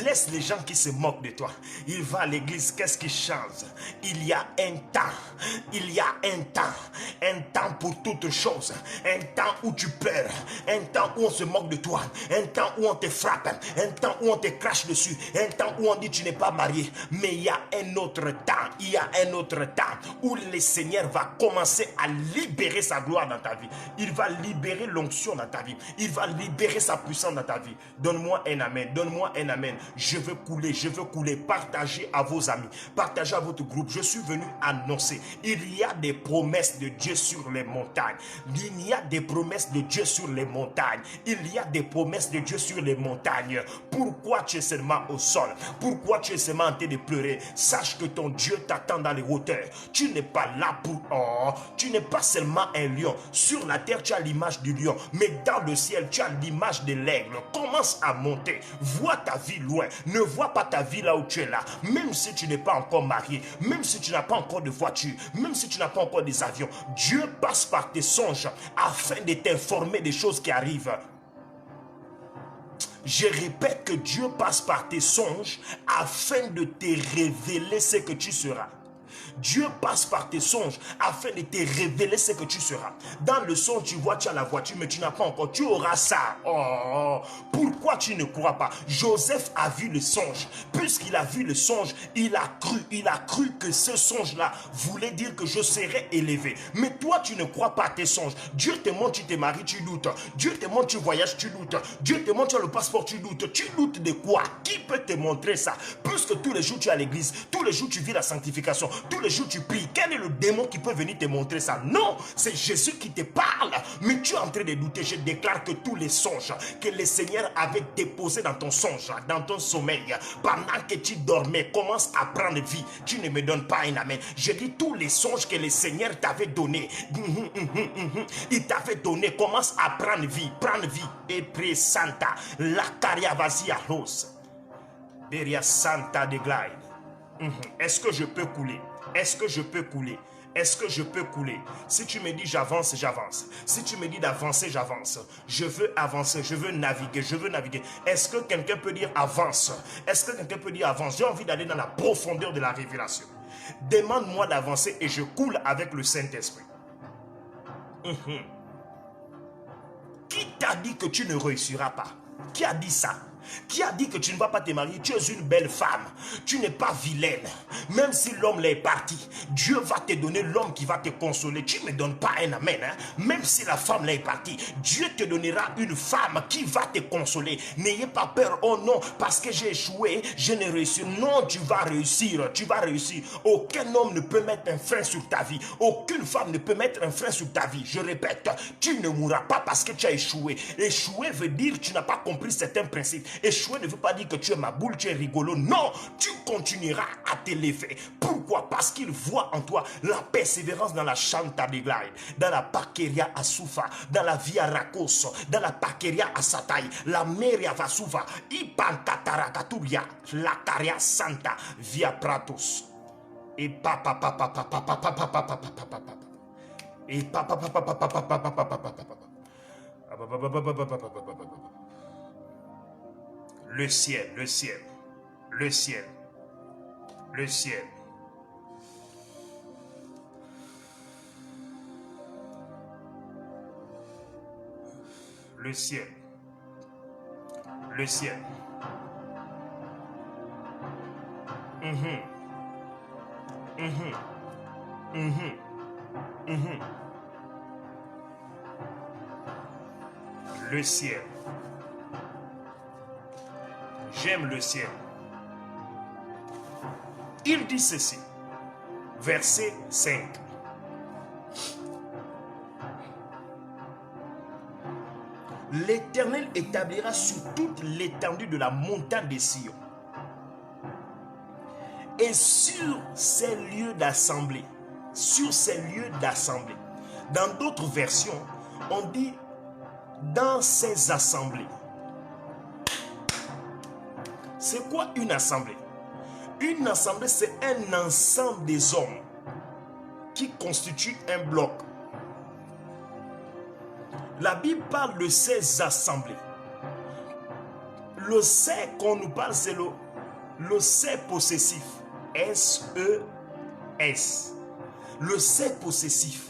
S2: Laisse les gens qui se moquent de toi. Il va à l'église, qu'est-ce qui change? Il y a un temps. Il y a un temps. Un temps pour toutes choses. Un temps où tu pleures. Un temps où on se moque de toi. Un temps où on te frappe. Un temps où on te crache dessus. Un temps où on dit tu n'es pas marié. Mais il y a un autre temps. Il y a un autre temps où le Seigneur va commencer à libérer sa gloire dans ta vie. Il va libérer l'onction dans ta vie. Il va libérer sa puissance dans ta vie. Donne-moi un amen. Donne-moi un amen. Je veux couler, je veux couler. Partagez à vos amis, partagez à votre groupe. Je suis venu annoncer, il y a des promesses de Dieu sur les montagnes. Il y a des promesses de Dieu sur les montagnes. Il y a des promesses de Dieu sur les montagnes. Pourquoi tu es seulement au sol? Pourquoi tu es seulement en train de pleurer? Sache que ton Dieu t'attend dans les hauteurs. Tu n'es pas là pour... Oh, tu n'es pas seulement un lion. Sur la terre, tu as l'image du lion. Mais dans le ciel, tu as l'image de l'aigle. Commence à monter. Vois ta vie loin. Ne vois pas ta vie là où tu es là. Même si tu n'es pas encore marié, même si tu n'as pas encore de voiture, même si tu n'as pas encore des avions, Dieu passe par tes songes afin de t'informer des choses qui arrivent. Je répète que Dieu passe par tes songes afin de te révéler ce que tu seras. Dieu passe par tes songes afin de te révéler ce que tu seras. Dans le songe, tu vois, tu as la voiture, mais tu n'as pas encore. Tu auras ça. Oh, pourquoi tu ne crois pas? Joseph a vu le songe. Puisqu'il a vu le songe, il a cru que ce songe-là voulait dire que je serais élevé. Mais toi, tu ne crois pas à tes songes. Dieu te montre, tu te maries, tu doutes. Dieu te montre, tu voyages, tu doutes. Dieu te montre, tu as le passeport, tu doutes. Tu doutes de quoi? Qui peut te montrer ça? Puisque tous les jours, tu es à l'église. Tous les jours, tu vis la sanctification. Tous les jours, tu pries. Quel est le démon qui peut venir te montrer ça? Non, c'est Jésus qui te parle. Mais tu es en train de douter. Je déclare que tous les songes que le Seigneur avait déposés dans ton songe, dans ton sommeil, pendant que tu dormais, commencent à prendre vie. Tu ne me donnes pas un amen. Je dis tous les songes que le Seigneur t'avait donnés. Il t'avait donné, commence à prendre vie. Prendre vie. Et pré Santa, la caria vasia rose. Beria Santa de Glide. Est-ce que je peux couler? Est-ce que je peux couler? Est-ce que je peux couler? Si tu me dis j'avance, j'avance. Si tu me dis d'avancer, j'avance. Je veux avancer, je veux naviguer, je veux naviguer. Est-ce que quelqu'un peut dire avance? Est-ce que quelqu'un peut dire avance? J'ai envie d'aller dans la profondeur de la révélation. Demande-moi d'avancer et je coule avec le Saint-Esprit. Qui t'a dit que tu ne réussiras pas? Qui a dit ça? Qui a dit que tu ne vas pas te marier? Tu es une belle femme. Tu n'es pas vilaine. Même si l'homme est parti, Dieu va te donner l'homme qui va te consoler. Tu ne me donnes pas un amen. Hein? Même si la femme est partie, Dieu te donnera une femme qui va te consoler. N'ayez pas peur. Oh non, parce que j'ai échoué, je n'ai réussi. Non, tu vas réussir. Tu vas réussir. Aucun homme ne peut mettre un frein sur ta vie. Aucune femme ne peut mettre un frein sur ta vie. Je répète, tu ne mourras pas parce que tu as échoué. Échouer veut dire que tu n'as pas compris certains principes. Échouer ne veut pas dire que tu es ma boule, tu es rigolo. Non, tu continueras à t'élever. Pourquoi? Parce qu'il voit en toi la persévérance dans la chanta de glide, dans la paqueria à Soufa, dans la via Rakos, dans la paqueria à Sataï, la meria Vasuva, Ipantataracaturia, la caria santa, via Pratos. Et papa papa papa papa papa papa papa et papa papa papa papa papa papa. Le ciel, le ciel, le ciel, le ciel. Le ciel, le ciel. Le ciel. J'aime le ciel. Il dit ceci, verset 5. L'Éternel établira sur toute l'étendue de la montagne des Sion et sur ces lieux d'assemblée. Sur ces lieux d'assemblée. Dans d'autres versions, on dit dans ces assemblées. C'est quoi une assemblée? Une assemblée, c'est un ensemble des hommes qui constituent un bloc. La Bible parle de ces assemblées. Le c'est qu'on nous parle, c'est le c'est possessif. S-E-S. Le c'est possessif.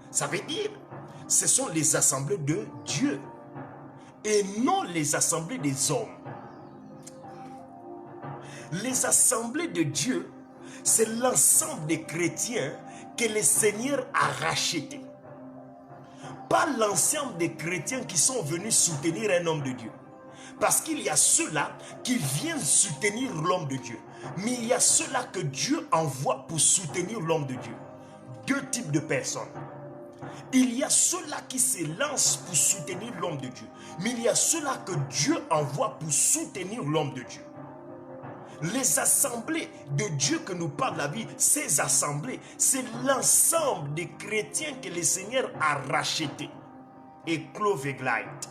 S2: Ça veut dire, ce sont les assemblées de Dieu et non les assemblées des hommes. Les assemblées de Dieu, c'est l'ensemble des chrétiens que le Seigneur a rachetés. Pas l'ensemble des chrétiens qui sont venus soutenir un homme de Dieu. Parce qu'il y a ceux-là qui viennent soutenir l'homme de Dieu. Mais il y a ceux-là que Dieu envoie pour soutenir l'homme de Dieu. Deux types de personnes. Il y a ceux-là qui se lancent pour soutenir l'homme de Dieu. Mais il y a ceux-là que Dieu envoie pour soutenir l'homme de Dieu. Les assemblées de Dieu que nous parle la Bible, ces assemblées, c'est l'ensemble des chrétiens que le Seigneur a rachetés. Et Cloveglite,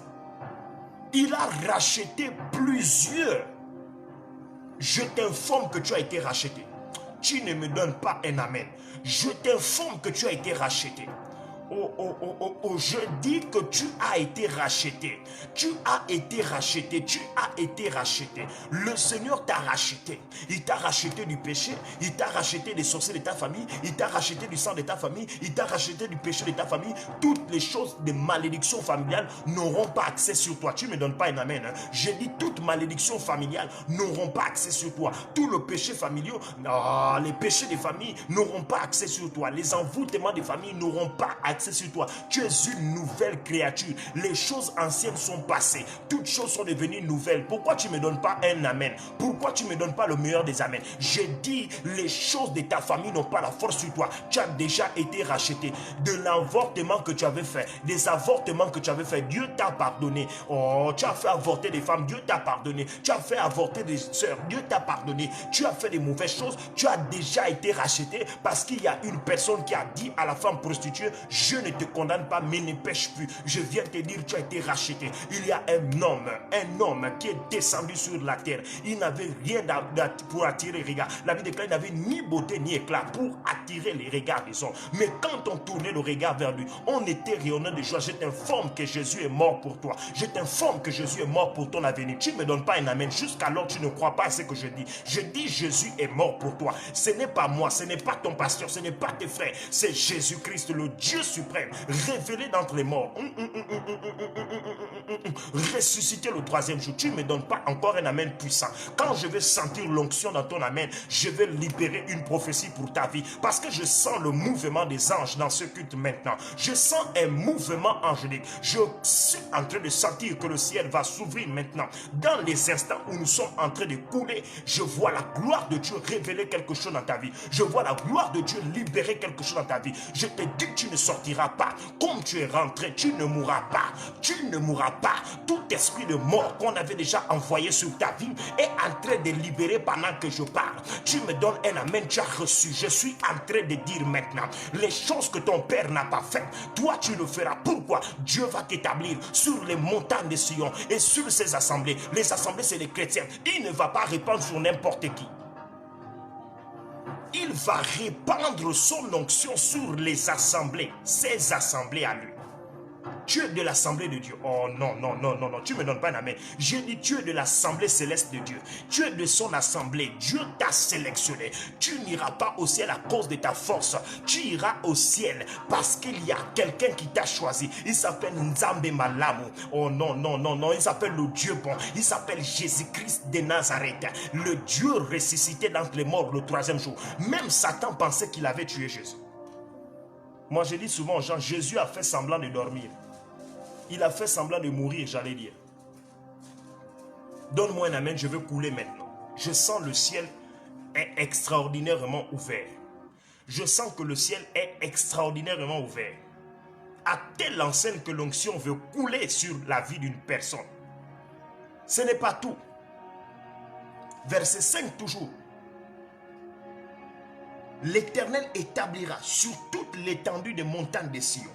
S2: il a racheté plusieurs. Je t'informe que tu as été racheté. Tu ne me donnes pas un amen. Je t'informe que tu as été racheté. Je dis que tu as été racheté. Tu as été racheté. Tu as été racheté. Le Seigneur t'a racheté. Il t'a racheté du péché. Il t'a racheté des sorciers de ta famille. Il t'a racheté du sang de ta famille. Il t'a racheté du péché de ta famille. Toutes les choses de malédiction familiale n'auront pas accès sur toi. Tu ne me donnes pas un amen. Hein? Je dis toutes malédictions familiales n'auront pas accès sur toi. Tout le péché familial, les péchés des familles n'auront pas accès sur toi. Les envoûtements des familles n'auront pas accès sur toi. Tu es une nouvelle créature. Les choses anciennes sont passées. Toutes choses sont devenues nouvelles. Pourquoi tu ne me donnes pas un amen? Pourquoi tu ne me donnes pas le meilleur des amens? Je dis, les choses de ta famille n'ont pas la force sur toi. Tu as déjà été racheté. De l'avortement que tu avais fait, des avortements que tu avais fait, Dieu t'a pardonné. Oh, tu as fait avorter des femmes, Dieu t'a pardonné. Tu as fait avorter des sœurs, Dieu t'a pardonné. Tu as fait des mauvaises choses, tu as déjà été racheté parce qu'il y a une personne qui a dit à la femme prostituée, je ne te condamne pas, mais ne pêche plus. Je viens te dire, tu as été racheté. Il y a un homme qui est descendu sur la terre. Il n'avait rien pour attirer les regards. La Bible déclare, il n'avait ni beauté ni éclat pour attirer les regards des hommes. Mais quand on tournait le regard vers lui, on était rayonnant de joie. Je t'informe que Jésus est mort pour toi. Je t'informe que Jésus est mort pour ton avenir. Tu ne me donnes pas un amen. Jusqu'alors, tu ne crois pas à ce que je dis. Je dis, Jésus est mort pour toi. Ce n'est pas moi, ce n'est pas ton pasteur, ce n'est pas tes frères. C'est Jésus-Christ, le Dieu suprême, révélé d'entre les morts. Ressuscité le troisième jour. Tu ne me donnes pas encore un amen puissant. Quand je vais sentir l'onction dans ton amen, je vais libérer une prophétie pour ta vie. Parce que je sens le mouvement des anges dans ce culte maintenant. Je sens un mouvement angélique. Je suis en train de sentir que le ciel va s'ouvrir maintenant. Dans les instants où nous sommes en train de couler, je vois la gloire de Dieu révéler quelque chose dans ta vie. Je vois la gloire de Dieu libérer quelque chose dans ta vie. Je te dis que tu ne sortiras pas. Comme tu es rentré, tu ne mourras pas. Tu ne mourras pas. Tout esprit de mort qu'on avait déjà envoyé sur ta vie est en train de libérer pendant que je parle. Tu me donnes un amen, tu as reçu. Je suis en train de dire maintenant, les choses que ton père n'a pas faites, toi tu le feras. Pourquoi? Dieu va t'établir sur les montagnes de Sion et sur ses assemblées. Les assemblées, c'est les chrétiens. Il ne va pas répandre sur n'importe qui. Il va répandre son onction sur les assemblées, ses assemblées à lui. Tu es de l'assemblée de Dieu. Oh non, non, non, non, non. Tu ne me donnes pas un amen. J'ai dit, tu es de l'assemblée céleste de Dieu. Tu es de son assemblée. Dieu t'a sélectionné. Tu n'iras pas au ciel à cause de ta force. Tu iras au ciel parce qu'il y a quelqu'un qui t'a choisi. Il s'appelle Nzambe Malamu. Oh non, non, non, non. Il s'appelle le Dieu bon. Il s'appelle Jésus-Christ de Nazareth. Le Dieu ressuscité d'entre les morts le troisième jour. Même Satan pensait qu'il avait tué Jésus. Moi, je dis souvent aux gens, Jésus a fait semblant de dormir. Il a fait semblant de mourir, j'allais dire. Donne-moi un amen, je veux couler maintenant. Je sens le ciel est extraordinairement ouvert. Je sens que le ciel est extraordinairement ouvert. À telle enseigne que l'onction veut couler sur la vie d'une personne. Ce n'est pas tout. Verset 5 toujours. L'Éternel établira sur toute l'étendue des montagnes de Sion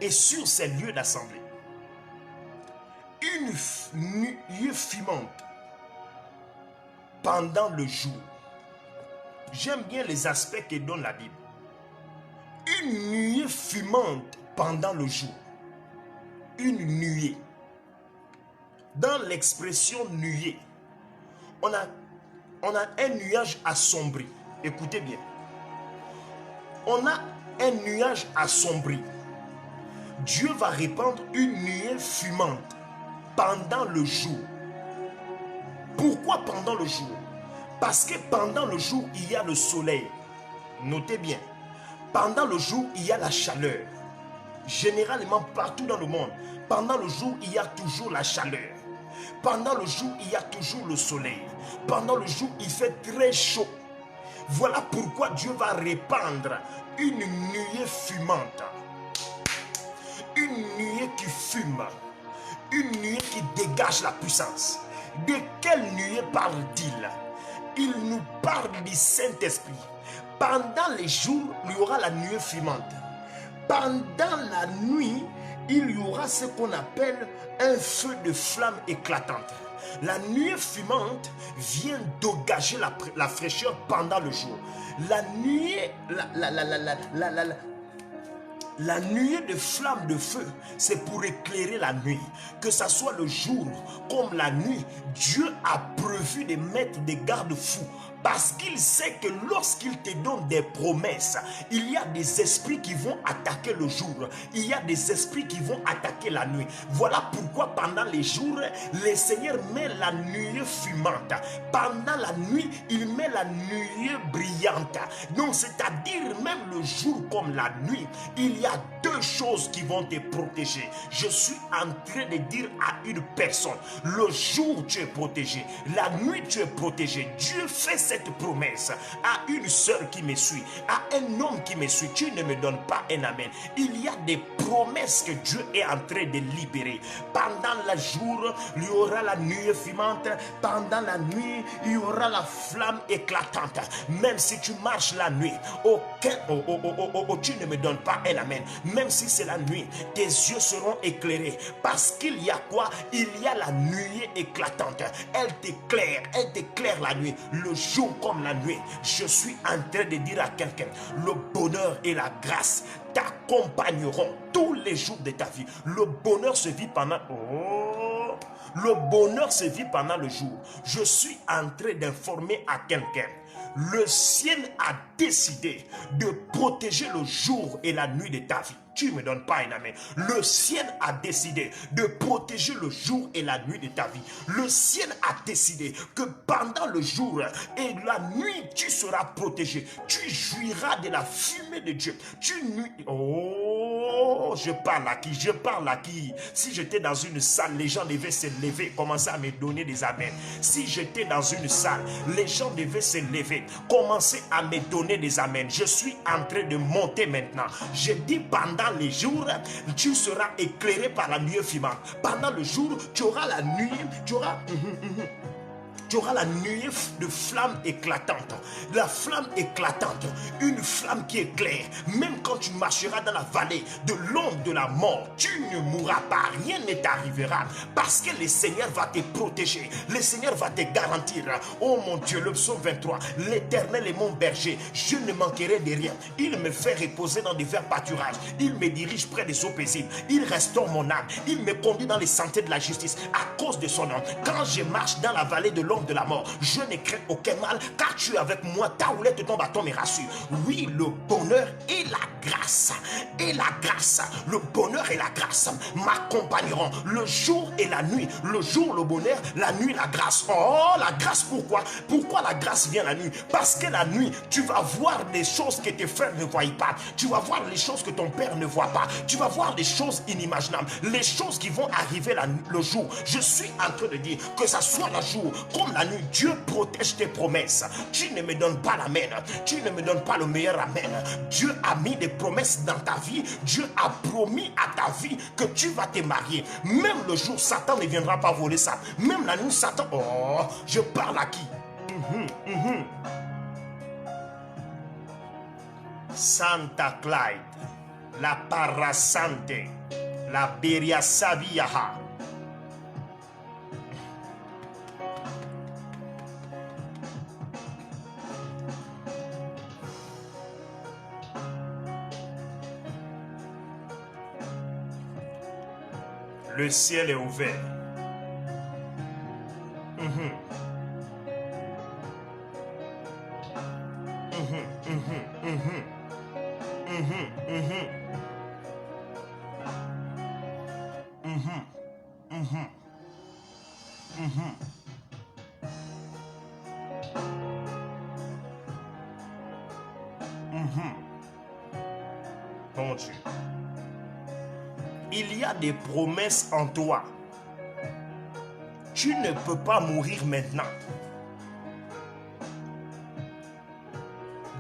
S2: et sur ces lieux d'assemblée une nuée fumante pendant le jour. J'aime bien les aspects que donne la Bible. Une nuée fumante pendant le jour. Une nuée. Dans l'expression nuée, on a un nuage assombri. Écoutez bien. On a un nuage assombri. Dieu va répandre une nuée fumante pendant le jour. Pourquoi pendant le jour? Parce que pendant le jour, il y a le soleil. Notez bien. Pendant le jour, il y a la chaleur. Généralement, partout dans le monde, pendant le jour, il y a toujours la chaleur. Pendant le jour, il y a toujours le soleil. Pendant le jour, il fait très chaud. Voilà pourquoi Dieu va répandre une nuée fumante. Une nuée qui fume. Une nuée qui dégage la puissance. De quelle nuée parle-t-il? Il nous parle du Saint-Esprit. Pendant les jours, il y aura la nuée fumante. Pendant la nuit, il y aura ce qu'on appelle un feu de flamme éclatante. La nuée fumante vient dégager la fraîcheur pendant le jour. La nuée, la nuée de flammes de feu, c'est pour éclairer la nuit. Que ce soit le jour comme la nuit, Dieu a prévu de mettre des garde-fous. Parce qu'il sait que lorsqu'il te donne des promesses, il y a des esprits qui vont attaquer le jour. Il y a des esprits qui vont attaquer la nuit. Voilà pourquoi pendant les jours, le Seigneur met la nuée fumante. Pendant la nuit, il met la nuée brillante. Donc, c'est-à-dire même le jour comme la nuit, il y a deux choses qui vont te protéger. Je suis en train de dire à une personne, le jour tu es protégé, la nuit tu es protégé. Dieu fait cette promesse à une sœur qui me suit, à un homme qui me suit. Tu ne me donnes pas un amen. Il y a des promesses que Dieu est en train de libérer. Pendant le jour, il y aura la nuée fumante. Pendant la nuit, il y aura la flamme éclatante. Même si tu marches la nuit, tu ne me donnes pas un amen. Même si c'est la nuit, tes yeux seront éclairés. Parce qu'il y a quoi? Il y a la nuée éclatante. Elle t'éclaire la nuit, le jour comme la nuit. Je suis en train de dire à quelqu'un, le bonheur et la grâce t'accompagneront tous les jours de ta vie. Le bonheur se vit pendant... le bonheur se vit pendant le jour. Je suis en train d'informer à quelqu'un. Le ciel a décidé de protéger le jour et la nuit de ta vie. Tu ne me donnes pas un amen. Le ciel a décidé de protéger le jour et la nuit de ta vie. Le ciel a décidé que pendant le jour et la nuit, tu seras protégé. Tu jouiras de la fumée de Dieu. Je parle à qui? Je parle à qui? Si j'étais dans une salle, les gens devaient se lever, commencer à me donner des amens. Si j'étais dans une salle, les gens devaient se lever, commencer à me donner des amens. Je suis en train de monter maintenant. Je dis pendant les jours, tu seras éclairé par la nuée fumante. Pendant le jour, tu auras la nuit, tu auras la nuée de flamme éclatante. La flamme éclatante, une flamme qui éclaire. Même quand tu marcheras dans la vallée de l'ombre de la mort, tu ne mourras pas, rien ne t'arrivera. Parce que le Seigneur va te protéger. Le Seigneur va te garantir. Oh mon Dieu, le psaume 23, l'Éternel est mon berger, je ne manquerai de rien. Il me fait reposer dans des verts pâturages. Il me dirige près des eaux paisibles. Il restaure mon âme. Il me conduit dans les sentiers de la justice à cause de son nom. Quand je marche dans la vallée de l'ombre de la mort, je ne crains aucun mal, car tu es avec moi. Ta houlette et ton bâton me rassurent. Oui, le bonheur et la grâce, le bonheur et la grâce m'accompagneront le jour et la nuit. Le jour le bonheur, la nuit la grâce. Oh, la grâce, pourquoi la grâce vient la nuit? Parce que la nuit, tu vas voir des choses que tes frères ne voient pas. Tu vas voir les choses que ton père ne voit pas. Tu vas voir des choses inimaginables, les choses qui vont arriver le jour. Je suis en train de dire que ça soit le jour comme la nuit, Dieu protège tes promesses. Tu ne me donnes pas l'amen. Tu ne me donnes pas le meilleur amen. Dieu a mis des promesses dans ta vie. Dieu a promis à ta vie que tu vas te marier. Même le jour, Satan ne viendra pas voler ça. Même la nuit, Satan... Oh, je parle à qui? Santa Clyde, la Parasante, la Beria Saviaha. Le ciel est ouvert. Mon Dieu. Il y a des promesses en toi. Tu ne peux pas mourir maintenant.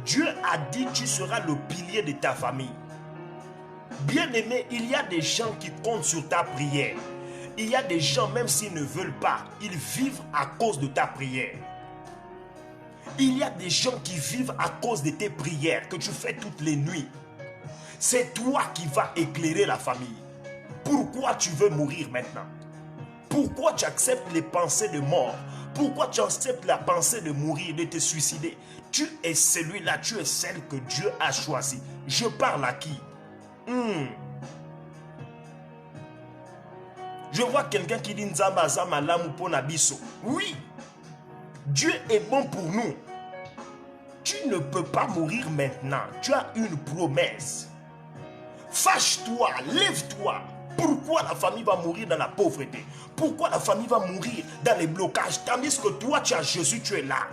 S2: Dieu a dit tu seras le pilier de ta famille. Bien-aimé, il y a des gens qui comptent sur ta prière. Il y a des gens, même s'ils ne veulent pas, ils vivent à cause de ta prière. Il y a des gens qui vivent à cause de tes prières que tu fais toutes les nuits. C'est toi qui vas éclairer la famille. Pourquoi tu veux mourir maintenant? Pourquoi tu acceptes les pensées de mort? Pourquoi tu acceptes la pensée de mourir, de te suicider? Tu es celui-là, tu es celle que Dieu a choisie. Je parle à qui? Je vois quelqu'un qui dit Nzamba Zama Lamu Pona Biso. Oui, Dieu est bon pour nous. Tu ne peux pas mourir maintenant. Tu as une promesse. Fâche-toi, lève-toi. Pourquoi la famille va mourir dans la pauvreté? Pourquoi la famille va mourir dans les blocages? Tandis que toi, tu as Jésus, tu es là.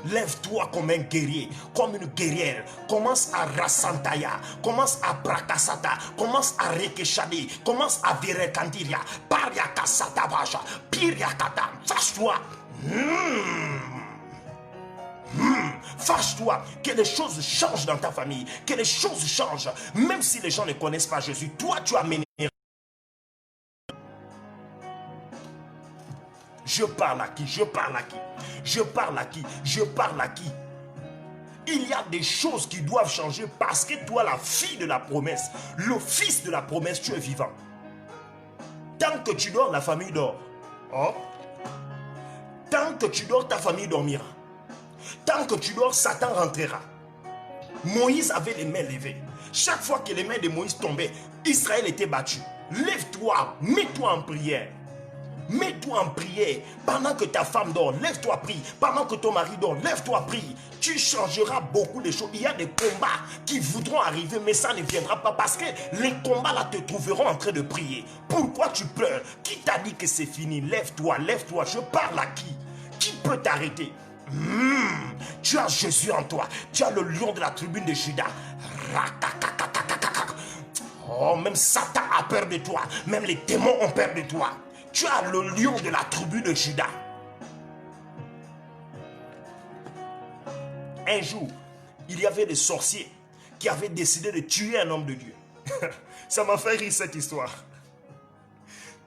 S2: Lève-toi comme un guerrier, comme une guerrière. Commence à rassantaya, commence à prakasata, commence à rekeshadi, commence à virekandiria, pariakasata vaja, piriakata. Fâche-toi. Fâche-toi, que les choses changent dans ta famille, que les choses changent. Même si les gens ne connaissent pas Jésus, toi tu as mené. Je parle à qui? Je parle à qui? Je parle à qui? Je parle à qui? Il y a des choses qui doivent changer parce que toi, la fille de la promesse, le fils de la promesse, tu es vivant. Tant que tu dors, la famille dort. Oh. Tant que tu dors, ta famille dormira. Tant que tu dors, Satan rentrera. Moïse avait les mains levées. Chaque fois que les mains de Moïse tombaient, Israël était battu. Lève-toi, mets-toi en prière. Mets-toi en prière. Pendant que ta femme dort, lève-toi, prie. Pendant que ton mari dort, lève-toi, prie. Tu changeras beaucoup de choses. Il y a des combats qui voudront arriver, mais ça ne viendra pas parce que les combats là te trouveront en train de prier. Pourquoi tu pleures? Qui t'a dit que c'est fini? Lève-toi, lève-toi. Je parle à qui? Qui peut t'arrêter? Tu as Jésus en toi. Tu as le lion de la tribune de Juda. Oh, même Satan a peur de toi. Même les démons ont peur de toi. Tu as le lion de la tribu de Juda. Un jour, il y avait des sorciers qui avaient décidé de tuer un homme de Dieu. Ça m'a fait rire cette histoire.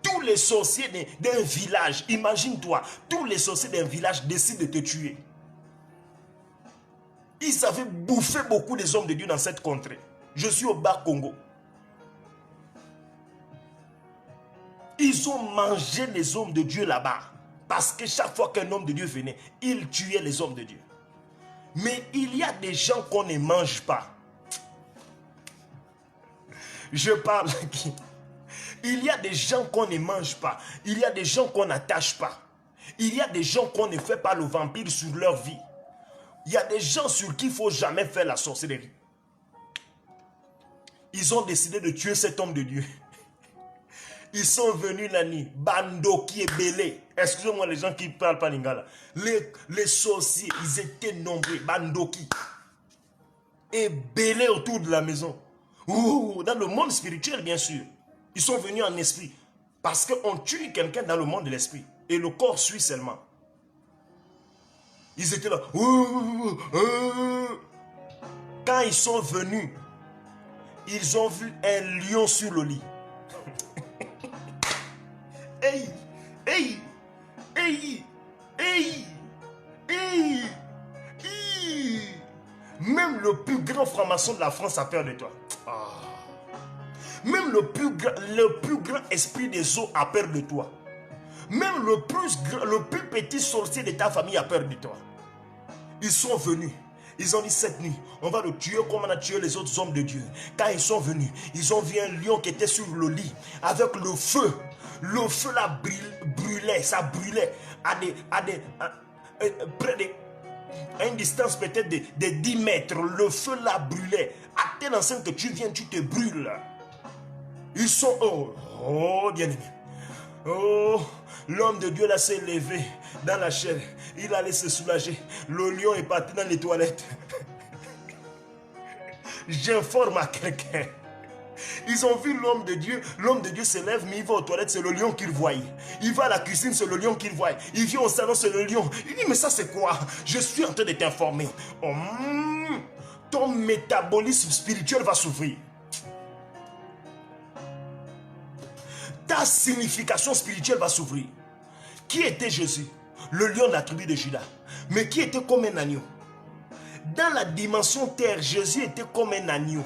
S2: Tous les sorciers d'un village, imagine-toi, tous les sorciers d'un village décident de te tuer. Ils avaient bouffé beaucoup des hommes de Dieu dans cette contrée. Je suis au Bas Congo. Ils ont mangé les hommes de Dieu là-bas. Parce que chaque fois qu'un homme de Dieu venait, il tuait les hommes de Dieu. Mais il y a des gens qu'on ne mange pas. Je parle à qui? Il y a des gens qu'on ne mange pas. Il y a des gens qu'on n'attache pas. Il y a des gens qu'on ne fait pas le vampire sur leur vie. Il y a des gens sur qui il ne faut jamais faire la sorcellerie. Ils ont décidé de tuer cet homme de Dieu. Ils sont venus la nuit, Bandoki et Belé. Excusez-moi les gens qui ne parlent pas lingala. Les sorciers, ils étaient nombreux, Bandoki. Et Belé autour de la maison. Ouh, dans le monde spirituel, bien sûr. Ils sont venus en esprit. Parce qu'on tue quelqu'un dans le monde de l'esprit. Et le corps suit seulement. Ils étaient là. Quand ils sont venus, ils ont vu un lion sur le lit. Hey, hey, hey, hey, hey, hey. Même le plus grand franc-maçon de la France a peur de toi. Même le plus grand esprit des eaux a peur de toi. Même le plus petit sorcier de ta famille a peur de toi. Ils sont venus. Ils ont dit cette nuit, on va le tuer comme on a tué les autres hommes de Dieu. Quand ils sont venus, ils ont vu un lion qui était sur le lit avec le feu. Le feu là brûlait, ça brûlait près de, à une distance peut-être de 10 mètres. Le feu là brûlait. À tel enseigne que tu viens, tu te brûles. Ils sont, oh bien aimé. Oh, l'homme de Dieu là s'est levé dans la chair. Il allait se soulager. Le lion est parti dans les toilettes. J'informe à quelqu'un. Ils ont vu l'homme de Dieu se lève, mais il va aux toilettes, c'est le lion qu'il voit. Il va à la cuisine, c'est le lion qu'il voit. Il vient au salon, c'est le lion. Il dit, mais ça c'est quoi? Je suis en train de t'informer. Ton métabolisme spirituel va s'ouvrir. Ta signification spirituelle va s'ouvrir. Qui était Jésus? Le lion de la tribu de Juda. Mais qui était comme un agneau? Dans la dimension terre, Jésus était comme un agneau.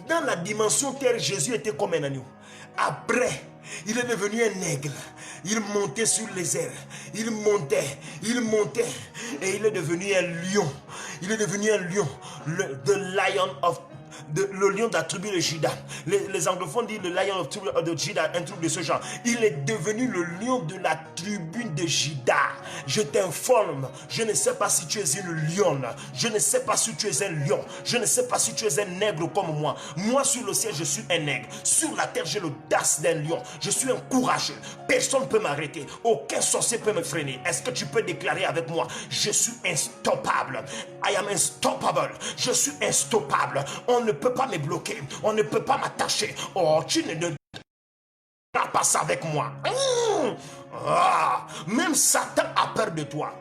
S2: Dans la dimension terre, Jésus était comme un agneau. Après, il est devenu un aigle. Il montait sur les airs. Il montait. Et il est devenu un lion. Il est devenu un lion. The lion of le lion de la tribu de Juda. Les anglophones disent le lion of Juda, un truc de ce genre. Il est devenu le lion de la tribu de Juda. Je t'informe, je ne sais pas si tu es une lionne, je ne sais pas si tu es un lion, je ne sais pas si tu es un nègre comme moi. Moi sur le ciel je suis un nègre, sur la terre j'ai l'audace d'un lion. Je suis un courageux, personne ne peut m'arrêter, aucun sorcier peut me freiner. Est-ce que tu peux déclarer avec moi? Je suis instoppable. I am unstoppable. Je suis instoppable. On ne peut pas me bloquer. On ne peut pas m'attacher. Oh, tu ne pas ça avec moi. Ah, même Satan a peur de toi.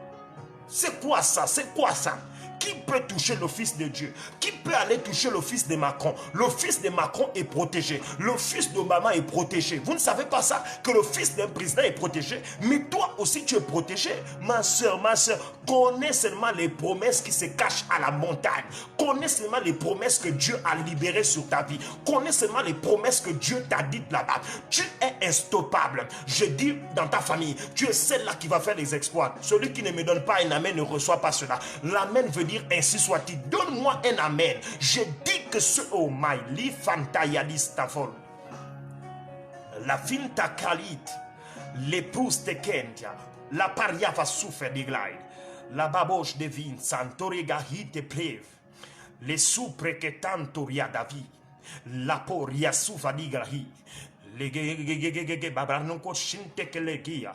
S2: C'est quoi ça? C'est quoi ça? Qui peut toucher le fils de Dieu? Qui peut aller toucher le fils de Macron? Le fils de Macron est protégé. Le fils d'Obama est protégé. Vous ne savez pas ça? Que le fils d'un président est protégé? Mais toi aussi tu es protégé. Ma soeur, connais seulement les promesses qui se cachent à la montagne. Connais seulement les promesses que Dieu a libérées sur ta vie. Connais seulement les promesses que Dieu t'a dites là-bas. Tu es instoppable. Je dis dans ta famille, tu es celle-là qui va faire les exploits. Celui qui ne me donne pas un amen ne reçoit pas cela. L'amen veut dire ainsi soit-il. Donne-moi un amen. Je dis que ce oh my li fantayadis tafol. La finta kalit, l'épouse de Kentia, la paria va souffrir de glide. La baboche devine santorega hite pleve. Les soupres que tanto ria davi. La poria soufa di grahi. Les babaranoko shinte que les guia.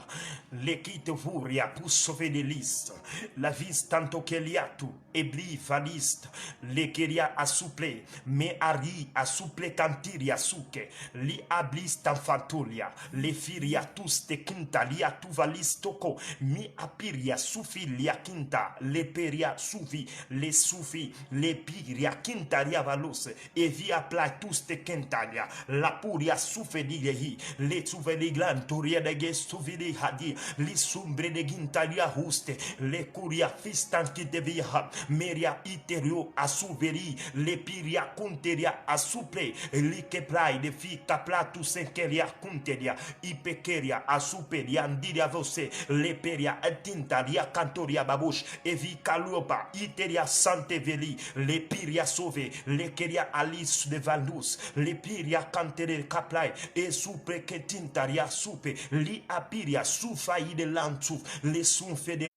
S2: Les quitte vuria pour sauver des listes. La vis tanto que liatu. Ebli faliste. Les keria assouplé. Me ari assouplé cantiria souke. Li ablis tanfantulia. Les firia tous te quinta. Lia tu valis toko. Mi apiria soufi lia quinta. Les peria soufi. Les soufi. Les piria quintaria valos. Et via pla tous te quintalia. La puria soufe les souveli glantoria de gesuvili hadi li sumbre de gintaria huste les curia fistan qui devia meria iterio asuveri les piria kunteria asuple li keplai de fi kapla tu senkeria kunteria ipekeria asuperia ndiria vose le peria tintaria cantoria babush evi kaluopa iteria sante veli le piria sauve le keria alice de valus le piria cantere kaplai et soupe que tintaria soupe li apiria soufaï de l'antouf les souffles de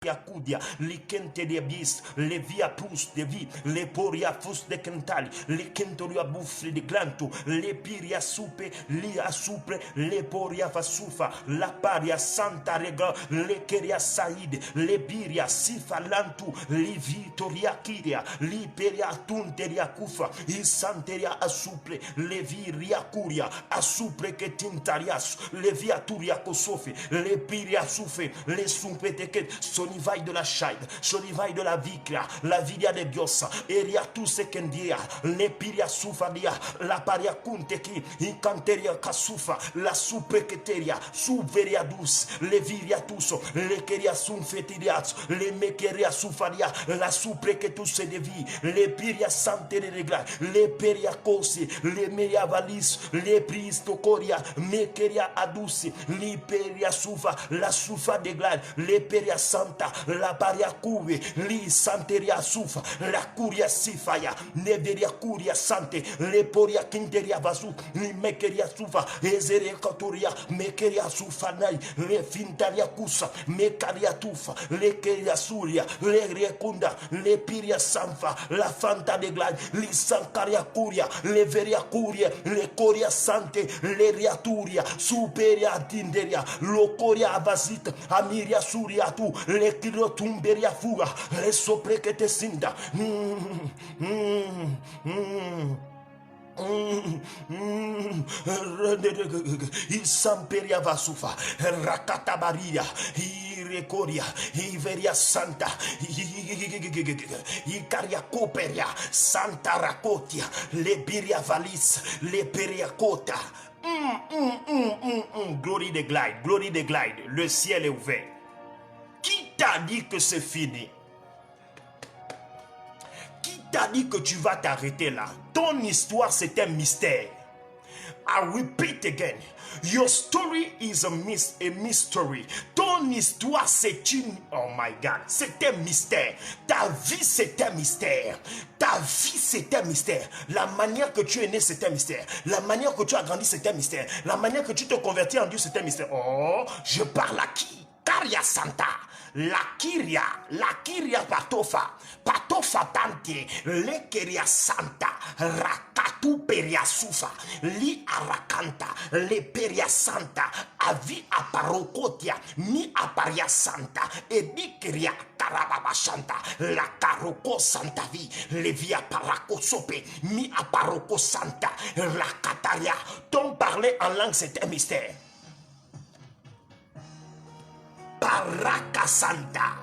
S2: Yakudia, les kente de bis, les via plus de vie, les poria fus de kentali, les kentoria bouffle de glanto, les piria soupe, lia soupe, les poria fasufa, la paria santa rega, les keria saïd, les biria sifa lantu, les vitoria kiria, les peria tunteria kufa, il santeria asouple, les viria curia, asouple que tintarias, les via turia kosofe, les piria soufe, les soupe teket, Sonivaille de la Chaide, Sonivaille de la Vicria, la Vidia de Biosa, Eria tout ce qu'endia, les Piria Soufadia, la Paria Kunteki, Incanteria Kasufa, la Supreketeria, Souveria douce, les Viria tous, les Keria Sunfetiriats, les Mekeria Soufadia, la Supreketus de vie, les Piria Sante de Regla, les Peria Kosi, les Meria Valis, les Pristocoria, Mekeria Adouci, les Peria Soufa, la Soufa de Glade, les Peria Santa, la Paria Couve, li Santeria Soufa, la Curia Sifaya, Neveria Curia Sante, le Poria Quinteria Vasu, li Mekeria Soufa, Ezeria Cotoria, Mekeria Soufanai, le Fintaria Kusa, Mekaria Tufa, le Keria Suria, le Recunda, le Piria Sanfa, la Fanta de Glade, li Sancaria Curia, le Veria Curia, le Coria Sante, le Riaturia, Superia Tinderia, Locoria Avasita, Amiria Suria tu, le Kiro Tumberia Fuga, le Sopre que te sinda. Il Samperia Vasufa, Rakatabaria, Irecoria, Iveria Santa, Icaria Coperia, Santa Racotia, Lepiria Valis, Leperia Cota. Glory de glide, le ciel est ouvert. Qui t'a dit que c'est fini? Qui t'a dit que tu vas t'arrêter là? Ton histoire, c'est un mystère. I repeat again. Your story is a mystery. Ton histoire, c'est une... Oh my God, c'est un mystère. Ta vie, c'est un mystère. Ta vie, c'est un mystère. La manière que tu es né, c'est un mystère. La manière que tu as grandi, c'est un mystère. La manière que tu te convertis en Dieu, c'est un mystère. Oh, je parle à qui? Caria Santa. La Kiria Patofa Tante, le Keria Santa, Rakatu Peria Sufa, Li Arakanta, le Peria Santa, Avi Aparokotia, Mi Aparia Santa, Edi Keria Karababa Santa, la Karoko Santa Vi, le Via Parako Sope, Mi Aparoko Santa, la Kataria. Ton parler en langue, c'est un mystère. Baraka Santa.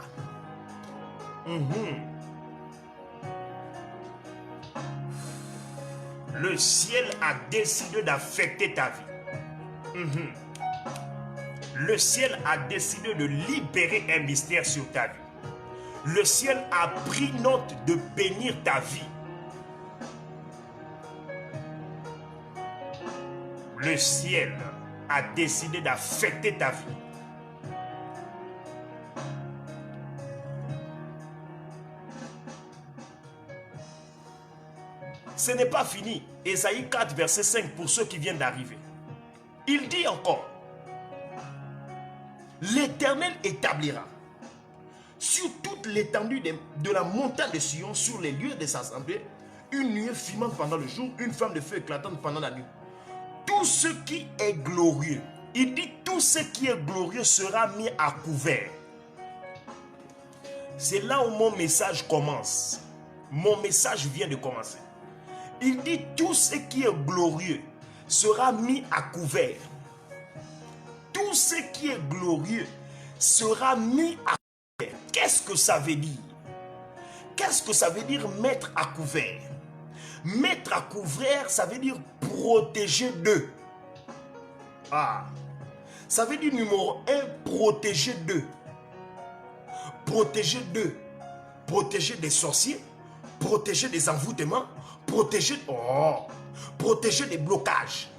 S2: Le ciel a décidé d'affecter ta vie. Le ciel a décidé de libérer un mystère sur ta vie. Le ciel a pris note de bénir ta vie. Le ciel a décidé d'affecter ta vie. Ce n'est pas fini. Ésaïe 4, verset 5, pour ceux qui viennent d'arriver. Il dit encore, l'Éternel établira sur toute l'étendue de la montagne de Sion, sur les lieux des assemblées, une nuée fumante pendant le jour, une flamme de feu éclatante pendant la nuit. Tout ce qui est glorieux, il dit tout ce qui est glorieux sera mis à couvert. C'est là où mon message commence. Mon message vient de commencer. Il dit tout ce qui est glorieux sera mis à couvert. Tout ce qui est glorieux sera mis à couvert. Qu'est-ce que ça veut dire? Qu'est-ce que ça veut dire mettre à couvert? Mettre à couvert, ça veut dire protéger d'eux. Ça veut dire numéro 1, protéger d'eux. Protéger d'eux. Protéger des sorciers, protéger des envoûtements, protéger des blocages.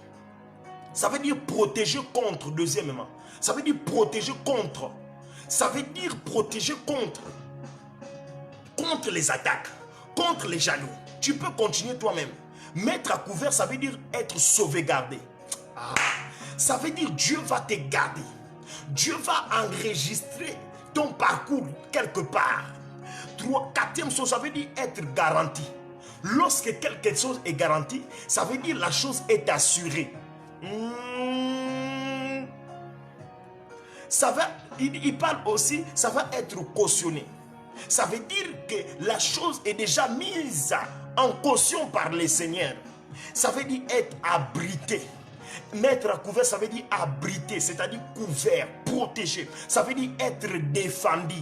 S2: Ça veut dire protéger contre, deuxièmement. Ça veut dire protéger contre. Ça veut dire protéger contre les attaques, contre les jaloux. Tu peux continuer toi-même. Mettre à couvert, ça veut dire être sauvegardé. Ça veut dire Dieu va te garder. Dieu va enregistrer ton parcours quelque part. Quatrième chose, ça veut dire être garanti. Lorsque quelque chose est garanti, ça veut dire la chose est assurée. Il parle aussi, ça va être cautionné. Ça veut dire que la chose est déjà mise en caution par le Seigneur. Ça veut dire être abrité. Mettre à couvert, ça veut dire abriter, c'est-à-dire couvert, protégé. Ça veut dire être défendu,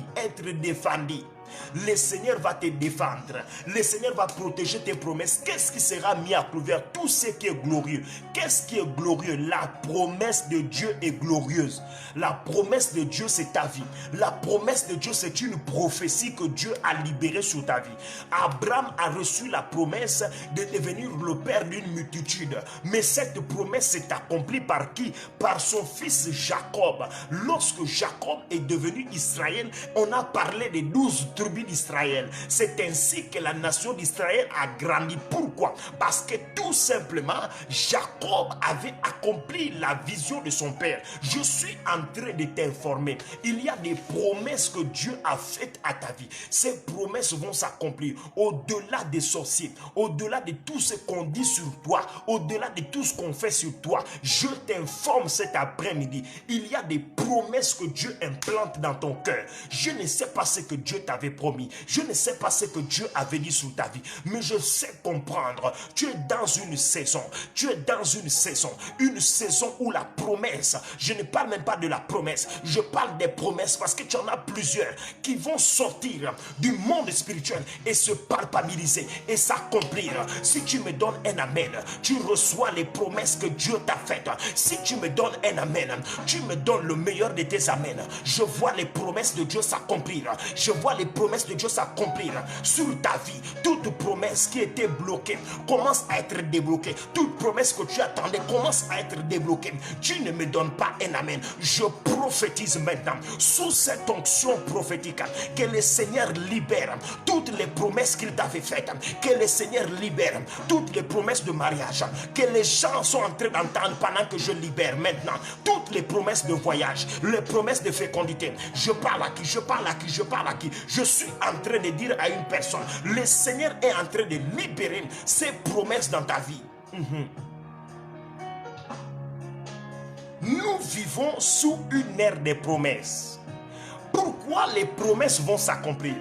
S2: Le Seigneur va te défendre. Le Seigneur va protéger tes promesses. Qu'est-ce qui sera mis à couvert? Tout ce qui est glorieux. Qu'est-ce qui est glorieux? La promesse de Dieu est glorieuse. La promesse de Dieu, c'est ta vie. La promesse de Dieu, c'est une prophétie que Dieu a libérée sur ta vie. Abraham a reçu la promesse de devenir le père d'une multitude. Mais cette promesse s'est accomplie par qui? Par son fils Jacob. Lorsque Jacob est devenu Israël, on a parlé des 12 tribus d'Israël. C'est ainsi que la nation d'Israël a grandi. Pourquoi? Parce que tout simplement, Jacob avait accompli la vision de son père. Je suis en train de t'informer. Il y a des promesses que Dieu a faites à ta vie. Ces promesses vont s'accomplir au-delà des sorciers, au-delà de tout ce qu'on dit sur toi, au-delà de tout ce qu'on fait sur toi. Je t'informe cet après-midi. Il y a des promesses que Dieu implante dans ton cœur. Je ne sais pas ce que Dieu t'avait promis. Je ne sais pas ce que Dieu avait dit sur ta vie. Mais je sais comprendre. Tu es dans une saison. Tu es dans une saison où la promesse, je ne parle même pas de la promesse. Je parle des promesses parce que tu en as plusieurs qui vont sortir du monde spirituel et se palpabiliser et s'accomplir. Si tu me donnes un amen, tu reçois les promesses que Dieu t'a faites. Si tu me donnes un amen, tu me donnes le meilleur de tes amens. Je vois les promesses de Dieu s'accomplir. Je vois les promesses de Dieu s'accomplir sur ta vie. Toute promesse qui était bloquée commence à être débloquée. Toute promesse que tu attendais commence à être débloquée. Tu ne me donnes pas un amen. Je prophétise maintenant sous cette onction prophétique que le Seigneur libère toutes les promesses qu'il t'avait faites. Que le Seigneur libère toutes les promesses de mariage que les gens sont en train d'entendre pendant que je libère maintenant toutes les promesses de voyage, les promesses de fécondité. Je parle à qui? Je parle à qui? Je parle à qui? Je suis en train de dire à une personne, le Seigneur est en train de libérer ses promesses dans ta vie. Nous vivons sous une ère des promesses. Pourquoi les promesses vont s'accomplir?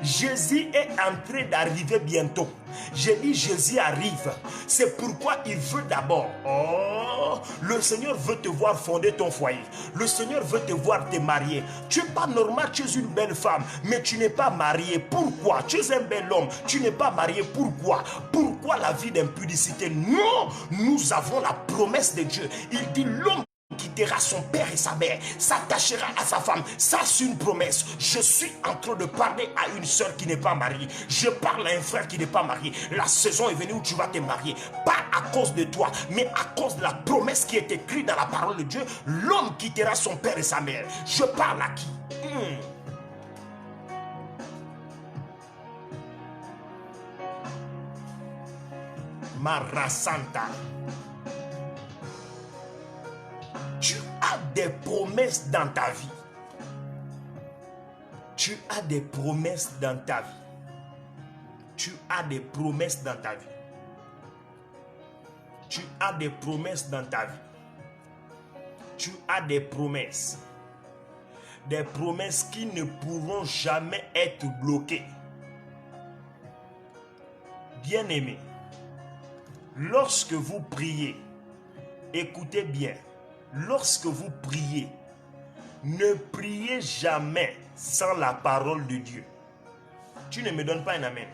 S2: Jésus est en train d'arriver bientôt. J'ai dit Jésus arrive. C'est pourquoi il veut d'abord. Oh, le Seigneur veut te voir fonder ton foyer. Le Seigneur veut te voir te marier. Tu n'es pas normal, tu es une belle femme, mais tu n'es pas marié. Pourquoi? Tu es un bel homme, tu n'es pas marié. Pourquoi? Pourquoi la vie d'impudicité? Non, nous avons la promesse de Dieu. Il dit l'homme quittera son père et sa mère, s'attachera à sa femme. Ça, c'est une promesse. Je suis en train de parler à une soeur qui n'est pas mariée. Je parle à un frère qui n'est pas marié. La saison est venue où tu vas te marier. Pas à cause de toi, mais à cause de la promesse qui est écrite dans la parole de Dieu. L'homme quittera son père et sa mère. Je parle à qui? Marasanta. Tu as des promesses dans ta vie. Tu as des promesses dans ta vie. Tu as des promesses dans ta vie. Tu as des promesses dans ta vie. Tu as des promesses. Des promesses qui ne pourront jamais être bloquées. Bien-aimés, lorsque vous priez, écoutez bien. Lorsque vous priez, ne priez jamais sans la parole de Dieu. Tu ne me donnes pas un amen.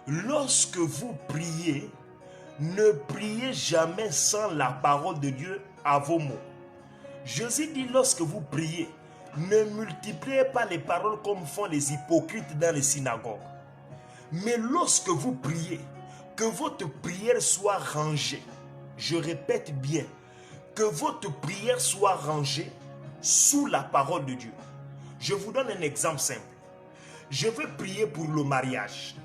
S2: Lorsque vous priez, ne priez jamais sans la parole de Dieu à vos mots. Jésus dit lorsque vous priez, ne multipliez pas les paroles comme font les hypocrites dans les synagogues. Mais lorsque vous priez, que votre prière soit rangée. Je répète bien. Que votre prière soit rangée sous la parole de Dieu. Je vous donne un exemple simple. Je veux prier pour le mariage.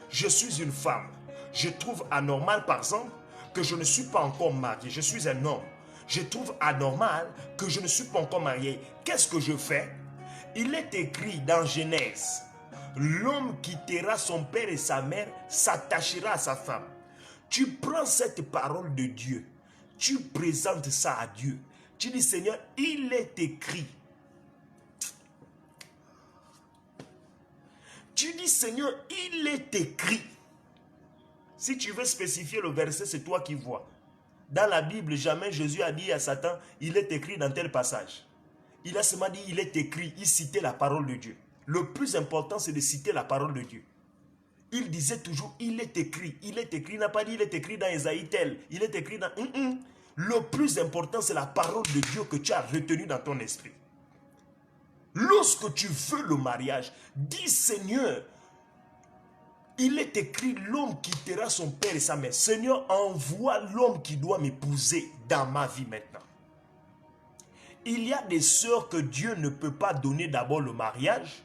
S2: Je suis une femme. Je trouve anormal, par exemple, que je ne suis pas encore marié. Je suis un homme. Je trouve anormal que je ne suis pas encore marié. Qu'est-ce que je fais? Il est écrit dans Genèse, l'homme quittera son père et sa mère, s'attachera à sa femme. Tu prends cette parole de Dieu. Tu présentes ça à Dieu. Tu dis, Seigneur, il est écrit. Tu dis, Seigneur, il est écrit. Si tu veux spécifier le verset, c'est toi qui vois. Dans la Bible, jamais Jésus a dit à Satan, il est écrit dans tel passage. Il a seulement dit, il est écrit. Il citait la parole de Dieu. Le plus important, c'est de citer la parole de Dieu. Il disait toujours, il est écrit. Il est écrit. Il n'a pas dit, il est écrit dans Ésaïe tel. Il est écrit dans... Le plus important, c'est la parole de Dieu que tu as retenue dans ton esprit. Lorsque tu veux le mariage, dis Seigneur, il est écrit, l'homme quittera son père et sa mère. Seigneur, envoie l'homme qui doit m'épouser dans ma vie maintenant. Il y a des sœurs que Dieu ne peut pas donner d'abord le mariage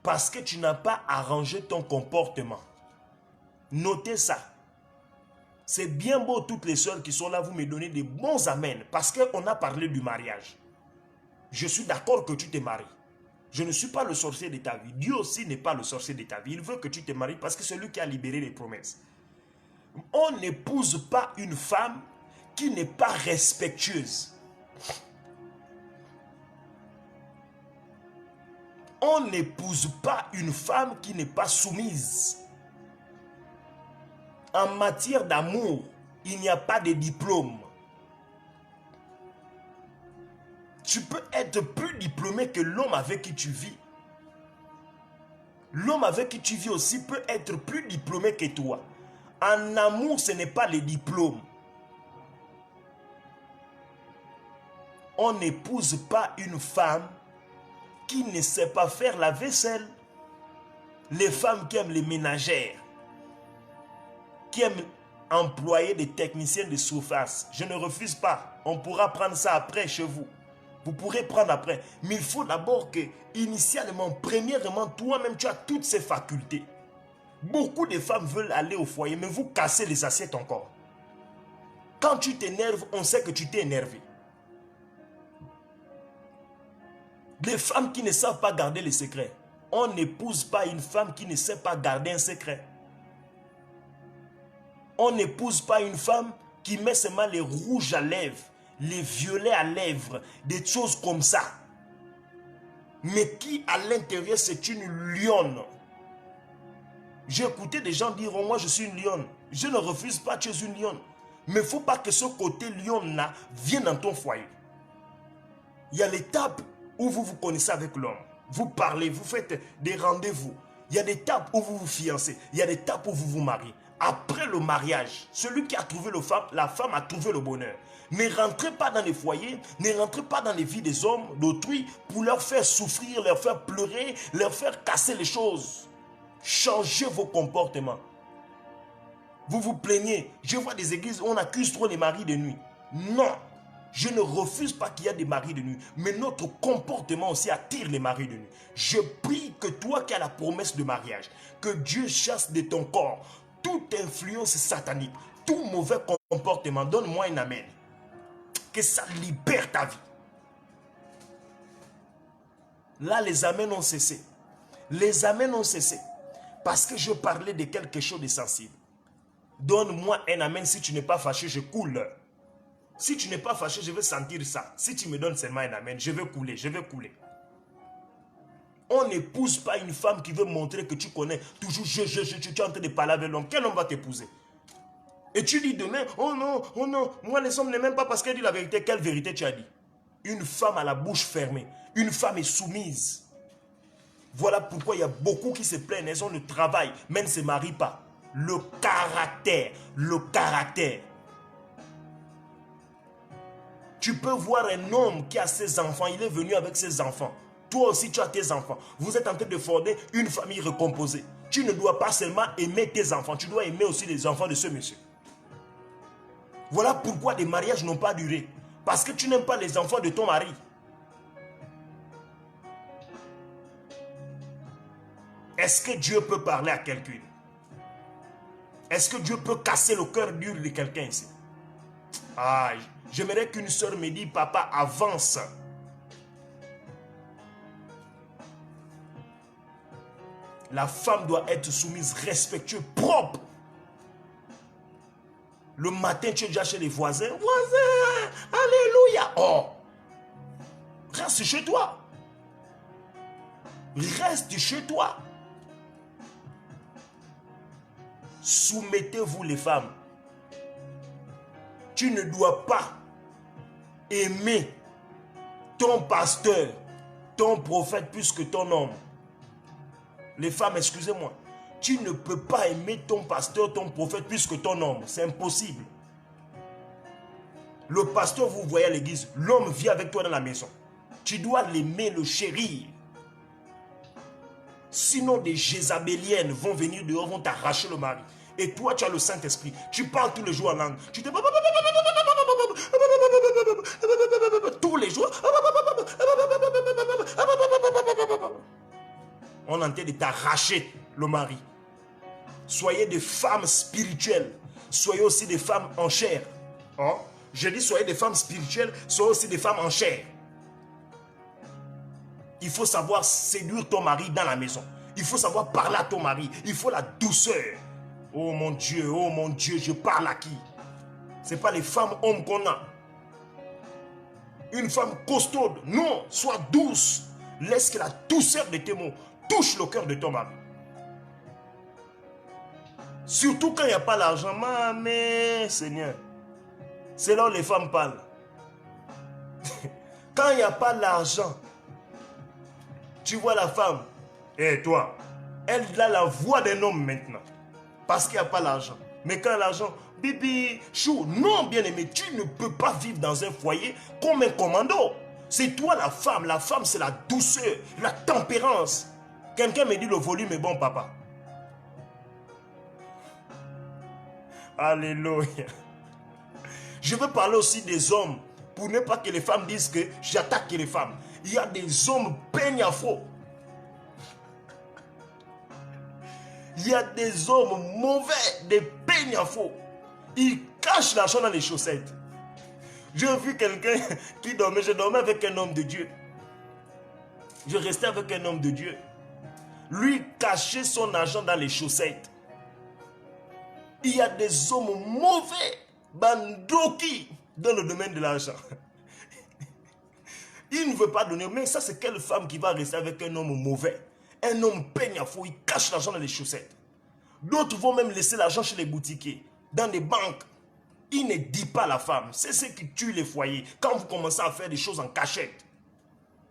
S2: parce que tu n'as pas arrangé ton comportement. Notez ça. C'est bien beau toutes les sœurs qui sont là, vous me donnez des bons amens parce qu'on a parlé du mariage. Je suis d'accord que tu te maries. Je ne suis pas le sorcier de ta vie. Dieu aussi n'est pas le sorcier de ta vie. Il veut que tu te maries parce que c'est lui qui a libéré les promesses. On n'épouse pas une femme qui n'est pas respectueuse. On n'épouse pas une femme qui n'est pas soumise. En matière d'amour, il n'y a pas de diplôme. Tu peux être plus diplômé que l'homme avec qui tu vis. L'homme avec qui tu vis aussi peut être plus diplômé que toi. En amour, ce n'est pas le diplôme. On n'épouse pas une femme qui ne sait pas faire la vaisselle. Les femmes qui aiment les ménagères, qui aiment employer des techniciens de surface. Je ne refuse pas. On pourra prendre ça après chez vous. Vous pourrez prendre après. Mais il faut d'abord que, initialement, premièrement, toi-même, tu as toutes ces facultés. Beaucoup de femmes veulent aller au foyer, mais vous cassez les assiettes encore. Quand tu t'énerves, on sait que tu t'es énervé. Les femmes qui ne savent pas garder les secrets. On n'épouse pas une femme qui ne sait pas garder un secret. On n'épouse pas une femme qui met seulement les rouges à lèvres, les violets à lèvres, des choses comme ça. mais qui à l'intérieur c'est une lionne. J'ai écouté des gens dire, oh, moi je suis une lionne. Je ne refuse pas, tu es une lionne. Mais il ne faut pas que ce côté lionne-là vienne dans ton foyer. Il y a l'étape où vous vous connaissez avec l'homme. Vous parlez, vous faites des rendez-vous. Il y a l'étape où vous vous fiancez. Il y a l'étape où vous vous mariez. Après le mariage, celui qui a trouvé la femme a trouvé le bonheur. Ne rentrez pas dans les foyers, ne rentrez pas dans les vies des hommes, d'autrui, pour leur faire souffrir, leur faire pleurer, leur faire casser les choses. Changez vos comportements. Vous vous plaignez. Je vois des églises où on accuse trop les maris de nuit. Non, je ne refuse pas qu'il y ait des maris de nuit. Mais notre comportement aussi attire les maris de nuit. Je prie que toi qui as la promesse de mariage, que Dieu chasse de ton corps toute influence satanique, tout mauvais comportement. Donne-moi un amen. Que ça libère ta vie. Là, les amens ont cessé. Les amens ont cessé. Parce que je parlais de quelque chose de sensible. Donne-moi un amen. Si tu n'es pas fâché, je coule. Si tu n'es pas fâché, je vais sentir ça. Si tu me donnes seulement un amen, je vais couler, je vais couler. On n'épouse pas une femme qui veut montrer que tu connais. Toujours, tu es en train de parler avec l'homme. Quel homme va t'épouser? Et tu dis demain, oh non, moi les hommes ne m'aiment pas parce qu'elle dit la vérité. Quelle vérité tu as dit? Une femme à la bouche fermée. Une femme est soumise. Voilà pourquoi il y a beaucoup qui se plaignent. Elles ont le travail, mais ne se marient pas. Le caractère, le caractère. Tu peux voir un homme qui a ses enfants, il est venu avec ses enfants. Toi aussi, tu as tes enfants. Vous êtes en train de fonder une famille recomposée. Tu ne dois pas seulement aimer tes enfants, tu dois aimer aussi les enfants de ce monsieur. Voilà pourquoi les mariages n'ont pas duré. Parce que tu n'aimes pas les enfants de ton mari. Est-ce que Dieu peut parler à quelqu'un? Est-ce que Dieu peut casser le cœur dur de quelqu'un ici? Ah, j'aimerais qu'une soeur me dise, papa, avance. La femme doit être soumise, respectueuse, propre. Le matin, tu es déjà chez les voisins. Voisins, alléluia. Oh, reste chez toi. Reste chez toi. Soumettez-vous les femmes. Tu ne dois pas aimer ton pasteur, ton prophète plus que ton homme. Les femmes, excusez-moi. Tu ne peux pas aimer ton pasteur, ton prophète plus que ton homme. C'est impossible. Le pasteur, vous voyez à l'église, l'homme vit avec toi dans la maison. Tu dois l'aimer, le chérir. Sinon, des Jézabéliennes vont venir dehors, vont t'arracher le mari. Et toi, tu as le Saint-Esprit. Tu parles tous les jours en langue. Tu te... tous les jours. On est en train de t'arracher le mari. Soyez des femmes spirituelles. Soyez aussi des femmes en chair. Hein? Je dis soyez des femmes spirituelles, soyez aussi des femmes en chair. Il faut savoir séduire ton mari dans la maison. Il faut savoir parler à ton mari. Il faut la douceur. Oh mon Dieu, je parle à qui? Ce n'est pas les femmes hommes qu'on a. Une femme costaude, non, sois douce. Laisse que la douceur de tes mots touche le cœur de ton mari. Surtout quand il n'y a pas l'argent. Mais Seigneur, c'est là où les femmes parlent. Quand il n'y a pas l'argent, tu vois la femme, et toi, elle a la voix d'un homme maintenant. Parce qu'il n'y a pas l'argent. Mais quand l'argent, bibi, chou, non bien aimé, tu ne peux pas vivre dans un foyer comme un commando. C'est toi la femme c'est la douceur, la tempérance. Quelqu'un me dit le volume est bon papa. Alléluia. Je veux parler aussi des hommes, pour ne pas que les femmes disent que j'attaque les femmes. Il y a des hommes peignafos. Il y a des hommes mauvais, des peignafos. Ils cachent l'argent dans les chaussettes. J'ai vu quelqu'un qui dormait, je dormais avec un homme de Dieu. Je restais avec un homme de Dieu. Lui cachait son argent dans les chaussettes. Il y a des hommes mauvais, bandoki, dans le domaine de l'argent. Il ne veut pas donner. Mais ça, c'est quelle femme qui va rester avec un homme mauvais? Un homme peigne à faux, il cache l'argent dans les chaussettes. D'autres vont même laisser l'argent chez les boutiquiers, dans les banques. Il ne dit pas à la femme. C'est ce qui tue les foyers. Quand vous commencez à faire des choses en cachette.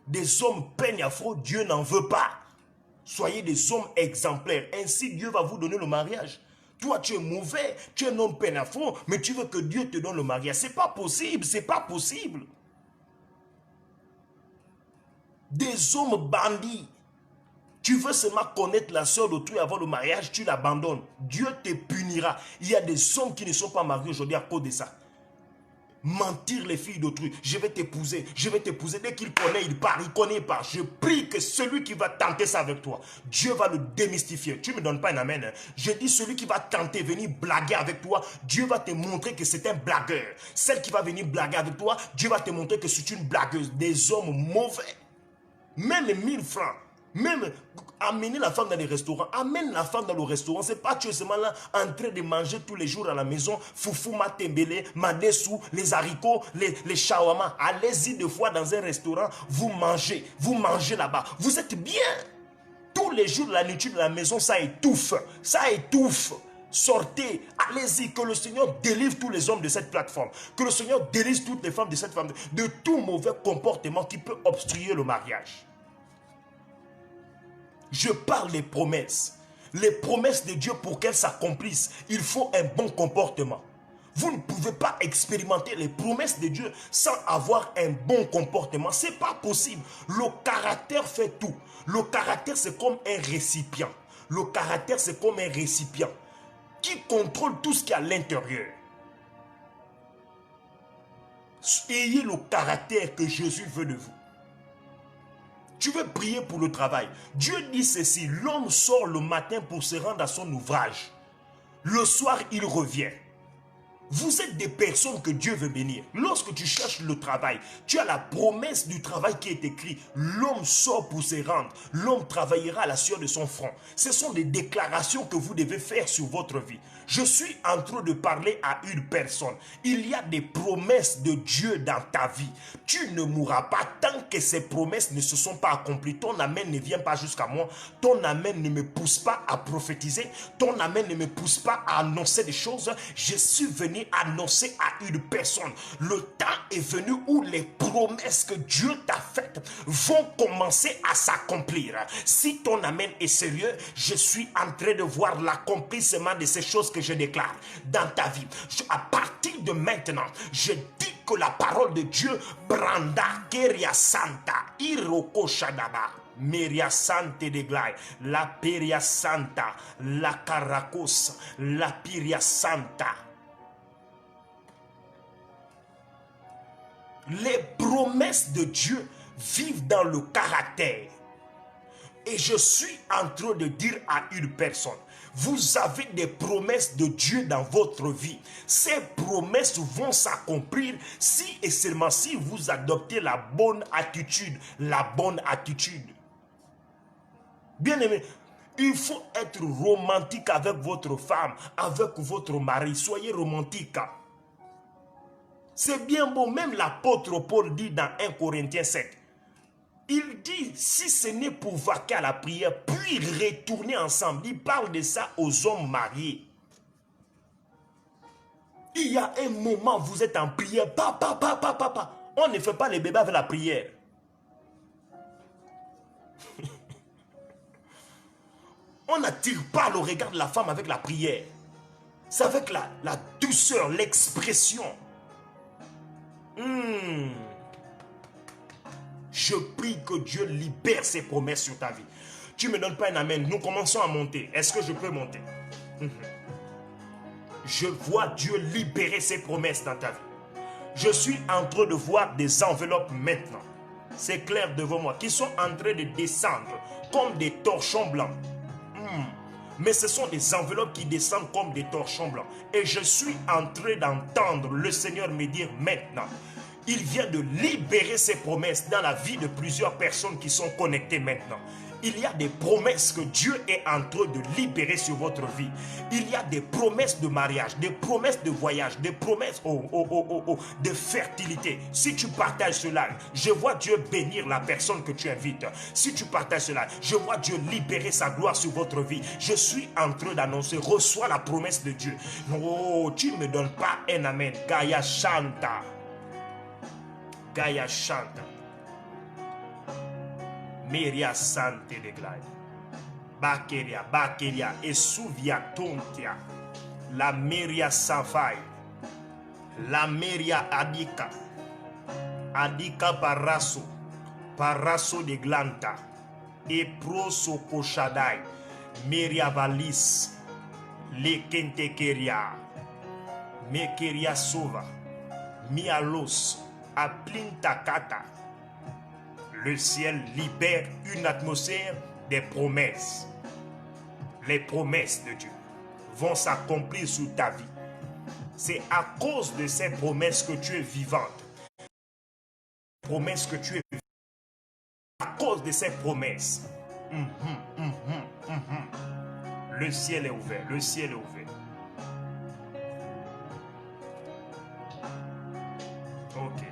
S2: Des hommes peignent à faux, Dieu n'en veut pas. Soyez des hommes exemplaires. Ainsi, Dieu va vous donner le mariage. Toi, tu es mauvais, tu es un homme peigne à faux, mais tu veux que Dieu te donne le mariage. C'est pas possible, c'est pas possible. Des hommes bandits. Tu veux seulement connaître la soeur d'autrui avant le mariage, tu l'abandonnes. Dieu te punira. Il y a des hommes qui ne sont pas mariés aujourd'hui à cause de ça. Mentir les filles d'autrui. Je vais t'épouser, je vais t'épouser. Dès qu'il connaît, il part, il connaît pas. Je prie que celui qui va tenter ça avec toi, Dieu va le démystifier. Tu ne me donnes pas un amen. Hein? Je dis celui qui va tenter, venir blaguer avec toi, Dieu va te montrer que c'est un blagueur. Celle qui va venir blaguer avec toi, Dieu va te montrer que c'est une blagueuse. Des hommes mauvais. Même 1000 francs. Même amener la femme dans les restaurants, amène la femme dans le restaurant. C'est pas tu es seulement là en train de manger tous les jours à la maison, foufou, matembele, madessou, les haricots, les shawarma. Allez-y deux fois dans un restaurant, vous mangez là-bas. Vous êtes bien. Tous les jours de la nourriture de la maison, ça étouffe. Ça étouffe. Sortez, allez-y, que le Seigneur délivre tous les hommes de cette plateforme. Que le Seigneur délivre toutes les femmes de cette femme de tout mauvais comportement qui peut obstruer le mariage. Je parle des promesses. Les promesses de Dieu pour qu'elles s'accomplissent, il faut un bon comportement. Vous ne pouvez pas expérimenter les promesses de Dieu sans avoir un bon comportement. Ce n'est pas possible. Le caractère fait tout. Le caractère, c'est comme un récipient. Le caractère, c'est comme un récipient qui contrôle tout ce qui est à l'intérieur. Ayez le caractère que Jésus veut de vous. Tu veux prier pour le travail. Dieu dit ceci, l'homme sort le matin pour se rendre à son ouvrage. Le soir, il revient. Vous êtes des personnes que Dieu veut bénir. Lorsque tu cherches le travail, tu as la promesse du travail qui est écrit. L'homme sort pour se rendre. L'homme travaillera à la sueur de son front. Ce sont des déclarations que vous devez faire sur votre vie. Je suis en train de parler à une personne. Il y a des promesses de Dieu dans ta vie. Tu ne mourras pas tant que ces promesses ne se sont pas accomplies. Ton amen ne vient pas jusqu'à moi. Ton amen ne me pousse pas à prophétiser. Ton amen ne me pousse pas à annoncer des choses. Je suis venu annoncer à une personne. Le temps est venu où les promesses que Dieu t'a faites vont commencer à s'accomplir. Si ton amen est sérieux, je suis en train de voir l'accomplissement de ces choses que je déclare dans ta vie. À partir de maintenant, je dis que la parole de Dieu, Branda Keria Santa, Iroko Shadaba, Meria Sante de Glai, la Peria Santa, la Caracos, la Piria Santa. Les promesses de Dieu vivent dans le caractère. Et je suis en train de dire à une personne, vous avez des promesses de Dieu dans votre vie. Ces promesses vont s'accomplir si et seulement si vous adoptez la bonne attitude. La bonne attitude. Bien aimé, il faut être romantique avec votre femme, avec votre mari. Soyez romantique. C'est bien beau, même l'apôtre Paul dit dans 1 Corinthiens 7. Il dit, si ce n'est pour vaquer à la prière, puis retourner ensemble. Il parle de ça aux hommes mariés. Il y a un moment, vous êtes en prière. Papa. On ne fait pas les bébés avec la prière. On n'attire pas le regard de la femme avec la prière. C'est avec la douceur, l'expression. Je prie que Dieu libère ses promesses sur ta vie. Tu ne me donnes pas un amen. Nous commençons à monter. Est-ce que je peux monter? Je vois Dieu libérer ses promesses dans ta vie. Je suis en train de voir des enveloppes maintenant. C'est clair devant moi. Qui sont en train de descendre comme des torchons blancs. Mais ce sont des enveloppes qui descendent comme des torchons blancs. Et je suis en train d'entendre le Seigneur me dire maintenant. Il vient de libérer ses promesses dans la vie de plusieurs personnes qui sont connectées maintenant. Il y a des promesses que Dieu est en train de libérer sur votre vie. Il y a des promesses de mariage, des promesses de voyage, des promesses de fertilité. Si tu partages cela, je vois Dieu bénir la personne que tu invites. Si tu partages cela, je vois Dieu libérer sa gloire sur votre vie. Je suis en train d'annoncer, reçois la promesse de Dieu. Oh, tu ne me donnes pas un amen. Gaia chanta. Gaia chanta. Meria sante de glai. Bakeria, bakeria, esuvia tontia. La meria savai. La meria adika. Adika paraso. Paraso de glanta. E proso koshadai. Meria valis. Le kentekeria. Mekeria sova. Mialos. Aplintakata. Le ciel libère une atmosphère des promesses. Les promesses de Dieu vont s'accomplir sur ta vie. C'est à cause de ces promesses que tu es vivante. Promesses que tu es vivante. À cause de ces promesses. Le ciel est ouvert. Le ciel est ouvert. Ok.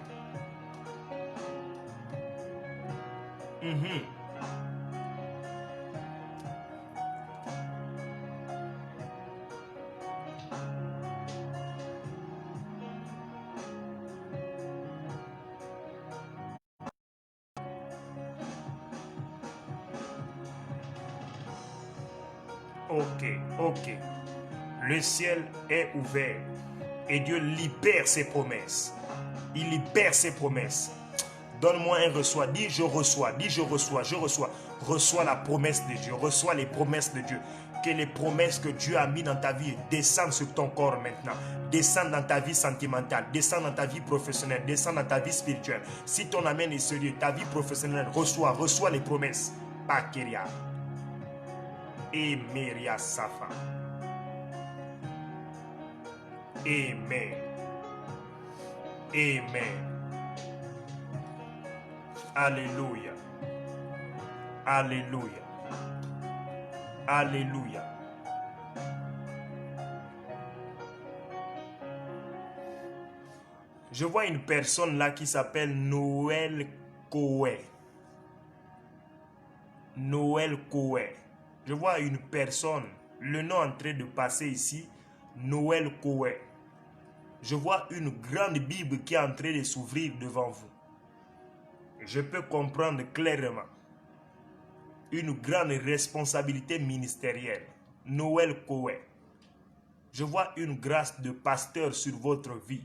S2: Ok. Le ciel est ouvert et Dieu libère ses promesses. Il libère ses promesses. Donne-moi un reçoit. Dis je reçois. Dis je reçois. Je reçois. Reçois la promesse de Dieu. Reçois les promesses de Dieu. Que les promesses que Dieu a mis dans ta vie descendent sur ton corps maintenant. Descendent dans ta vie sentimentale. Descendent dans ta vie professionnelle. Descendent dans ta vie spirituelle. Si ton amen est sérieux, ta vie professionnelle, reçois les promesses. Pakeria. Et Meria Safa. Amen. Amen. Alléluia. Alléluia. Alléluia. Je vois une personne là qui s'appelle Noël Coé. Noël Coé. Je vois une personne, le nom en train de passer ici, Noël Coé. Je vois une grande Bible qui est en train de s'ouvrir devant vous. Je peux comprendre clairement une grande responsabilité ministérielle. Noël Coé. Je vois une grâce de pasteur sur votre vie.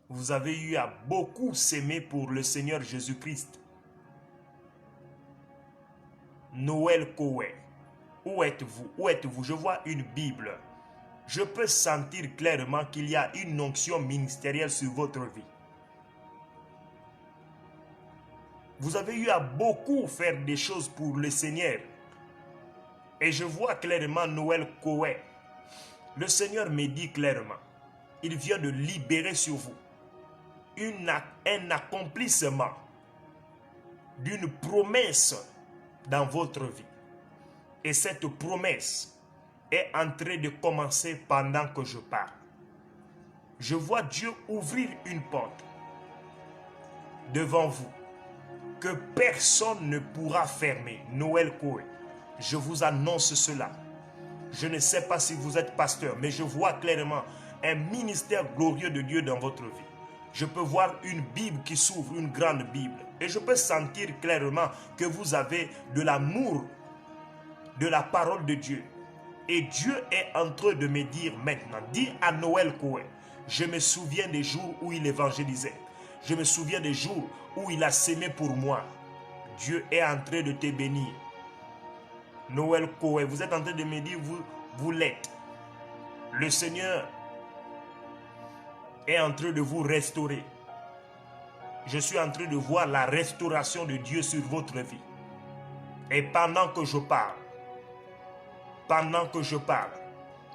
S2: Vous avez eu à beaucoup s'aimer pour le Seigneur Jésus-Christ. Noël Coé. Où êtes-vous? Où êtes-vous? Je vois une Bible. Je peux sentir clairement qu'il y a une onction ministérielle sur votre vie. Vous avez eu à beaucoup faire des choses pour le Seigneur. Et je vois clairement Noël Coé. Le Seigneur me dit clairement, il vient de libérer sur vous un accomplissement d'une promesse dans votre vie. Et cette promesse est en train de commencer pendant que je parle. Je vois Dieu ouvrir une porte devant vous que personne ne pourra fermer. Noël Coé, je vous annonce cela. Je ne sais pas si vous êtes pasteur, mais je vois clairement un ministère glorieux de Dieu dans votre vie. Je peux voir une Bible qui s'ouvre, une grande Bible. Et je peux sentir clairement que vous avez de l'amour de la parole de Dieu. Et Dieu est en train de me dire maintenant, dis à Noël Coé, je me souviens des jours où il évangélisait. Je me souviens des jours où il a sémé pour moi. Dieu est en train de te bénir. Noël Coé, vous êtes en train de me dire, vous l'êtes. Le Seigneur est en train de vous restaurer. Je suis en train de voir la restauration de Dieu sur votre vie. Et pendant que je parle,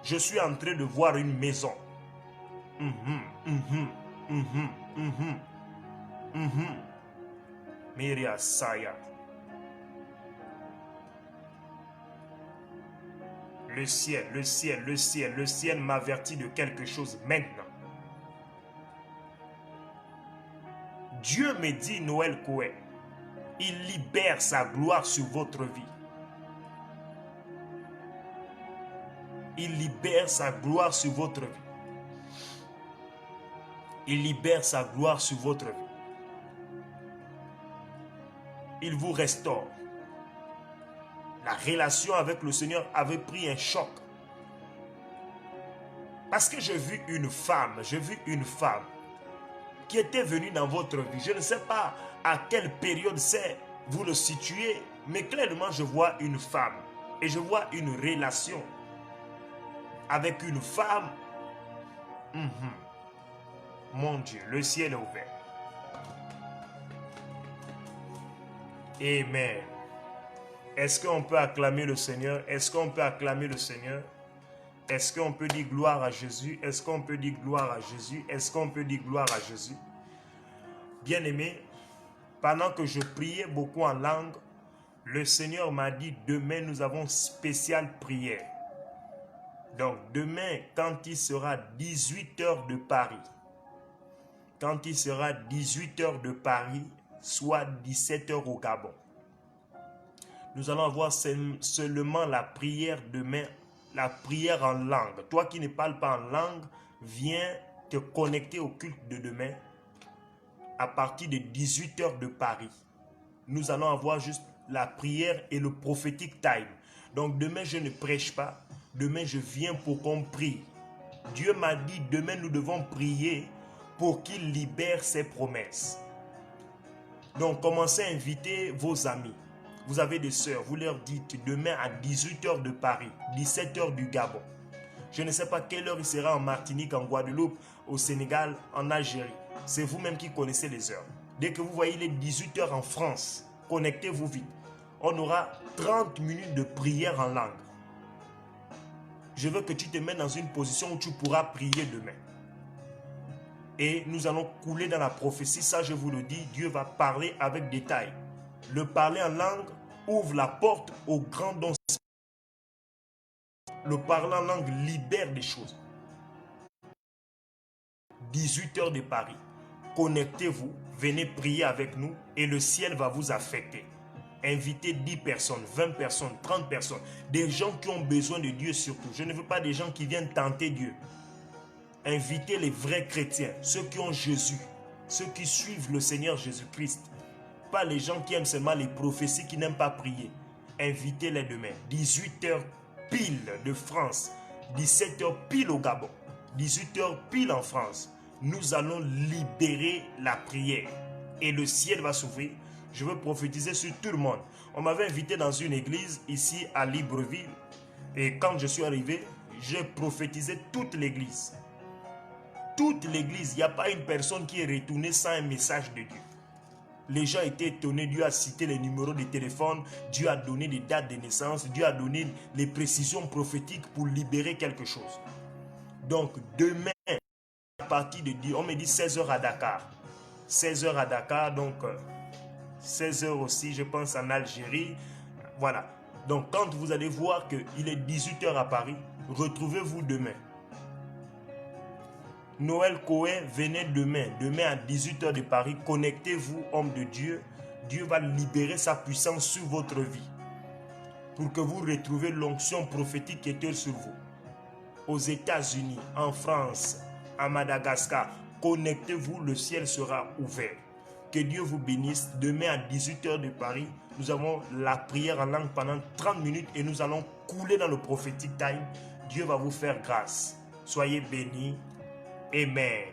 S2: je suis en train de voir une maison. Miria Saya.
S1: le ciel, le ciel, le ciel, le ciel m'avertit de quelque chose maintenant. Dieu me dit, Noël Cohen, il libère sa gloire sur votre vie. Il libère sa gloire sur votre vie. Il libère sa gloire sur votre vie. Il vous restaure. La relation avec le Seigneur avait pris un choc. Parce que j'ai vu une femme qui était venue dans votre vie. Je ne sais pas à quelle période c'est, vous le situez, mais clairement je vois une femme et je vois une relation avec une femme. Mon Dieu, le ciel est ouvert. Amen. Est-ce qu'on peut acclamer le Seigneur? Est-ce qu'on peut acclamer le Seigneur? Est-ce qu'on peut dire gloire à Jésus? Est-ce qu'on peut dire gloire à Jésus? Est-ce qu'on peut dire gloire à Jésus? Bien-aimé, pendant que je priais beaucoup en langue, le Seigneur m'a dit, demain nous avons spéciale prière. Donc demain, quand il sera 18 h de Paris, quand il sera 18 h de Paris, soit 17 h au Gabon, nous allons avoir seulement la prière demain, la prière en langue. Toi qui ne parles pas en langue, viens te connecter au culte de demain à partir de 18 h de Paris. Nous allons avoir juste la prière et le prophétique time. Donc demain, je ne prêche pas. Demain, je viens pour qu'on prie. Dieu m'a dit, demain, nous devons prier pour qu'il libère ses promesses. Donc, commencez à inviter vos amis. Vous avez des sœurs, vous leur dites demain à 18 h de Paris, 17 h du Gabon. Je ne sais pas quelle heure il sera en Martinique, en Guadeloupe, au Sénégal, en Algérie. C'est vous-même qui connaissez les heures. Dès que vous voyez les 18 h en France, connectez-vous vite. On aura 30 minutes de prière en langue. Je veux que tu te mettes dans une position où tu pourras prier demain. Et nous allons couler dans la prophétie. Ça, je vous le dis, Dieu va parler avec détail. Le parler en langue ouvre la porte au grand don. Le parler en langue libère des choses. 18 h de Paris. Connectez-vous, venez prier avec nous et le ciel va vous affecter. Invitez 10 personnes, 20 personnes, 30 personnes. Des gens qui ont besoin de Dieu surtout. Je ne veux pas des gens qui viennent tenter Dieu. Invitez les vrais chrétiens, ceux qui ont Jésus, ceux qui suivent le Seigneur Jésus-Christ. Pas les gens qui aiment seulement les prophéties, qui n'aiment pas prier. Invitez-les demain. 18 h pile de France, 17 h pile au Gabon, 18 h pile en France. Nous allons libérer la prière et le ciel va s'ouvrir. Je veux prophétiser sur tout le monde. On m'avait invité dans une église ici à Libreville et quand je suis arrivé, j'ai prophétisé toute l'église. Toute l'église, il n'y a pas une personne qui est retournée sans un message de Dieu. Les gens étaient étonnés, Dieu a cité les numéros de téléphone, Dieu a donné des dates de naissance, Dieu a donné les précisions prophétiques pour libérer quelque chose. Donc demain, à partir de, on me dit 16 h à Dakar. 16 h à Dakar, donc 16 h aussi, je pense, en Algérie. Voilà. Donc quand vous allez voir qu'il est 18 h à Paris, retrouvez-vous demain. Noël Cohen, venez demain à 18 h de Paris, connectez-vous, homme de Dieu. Dieu va libérer sa puissance sur votre vie pour que vous retrouviez l'onction prophétique qui était sur vous. Aux États-Unis, en France, à Madagascar, connectez-vous, le ciel sera ouvert. Que Dieu vous bénisse. Demain à 18 h de Paris, nous avons la prière en langue pendant 30 minutes et nous allons couler dans le prophétique time. Dieu va vous faire grâce. Soyez bénis. Amen.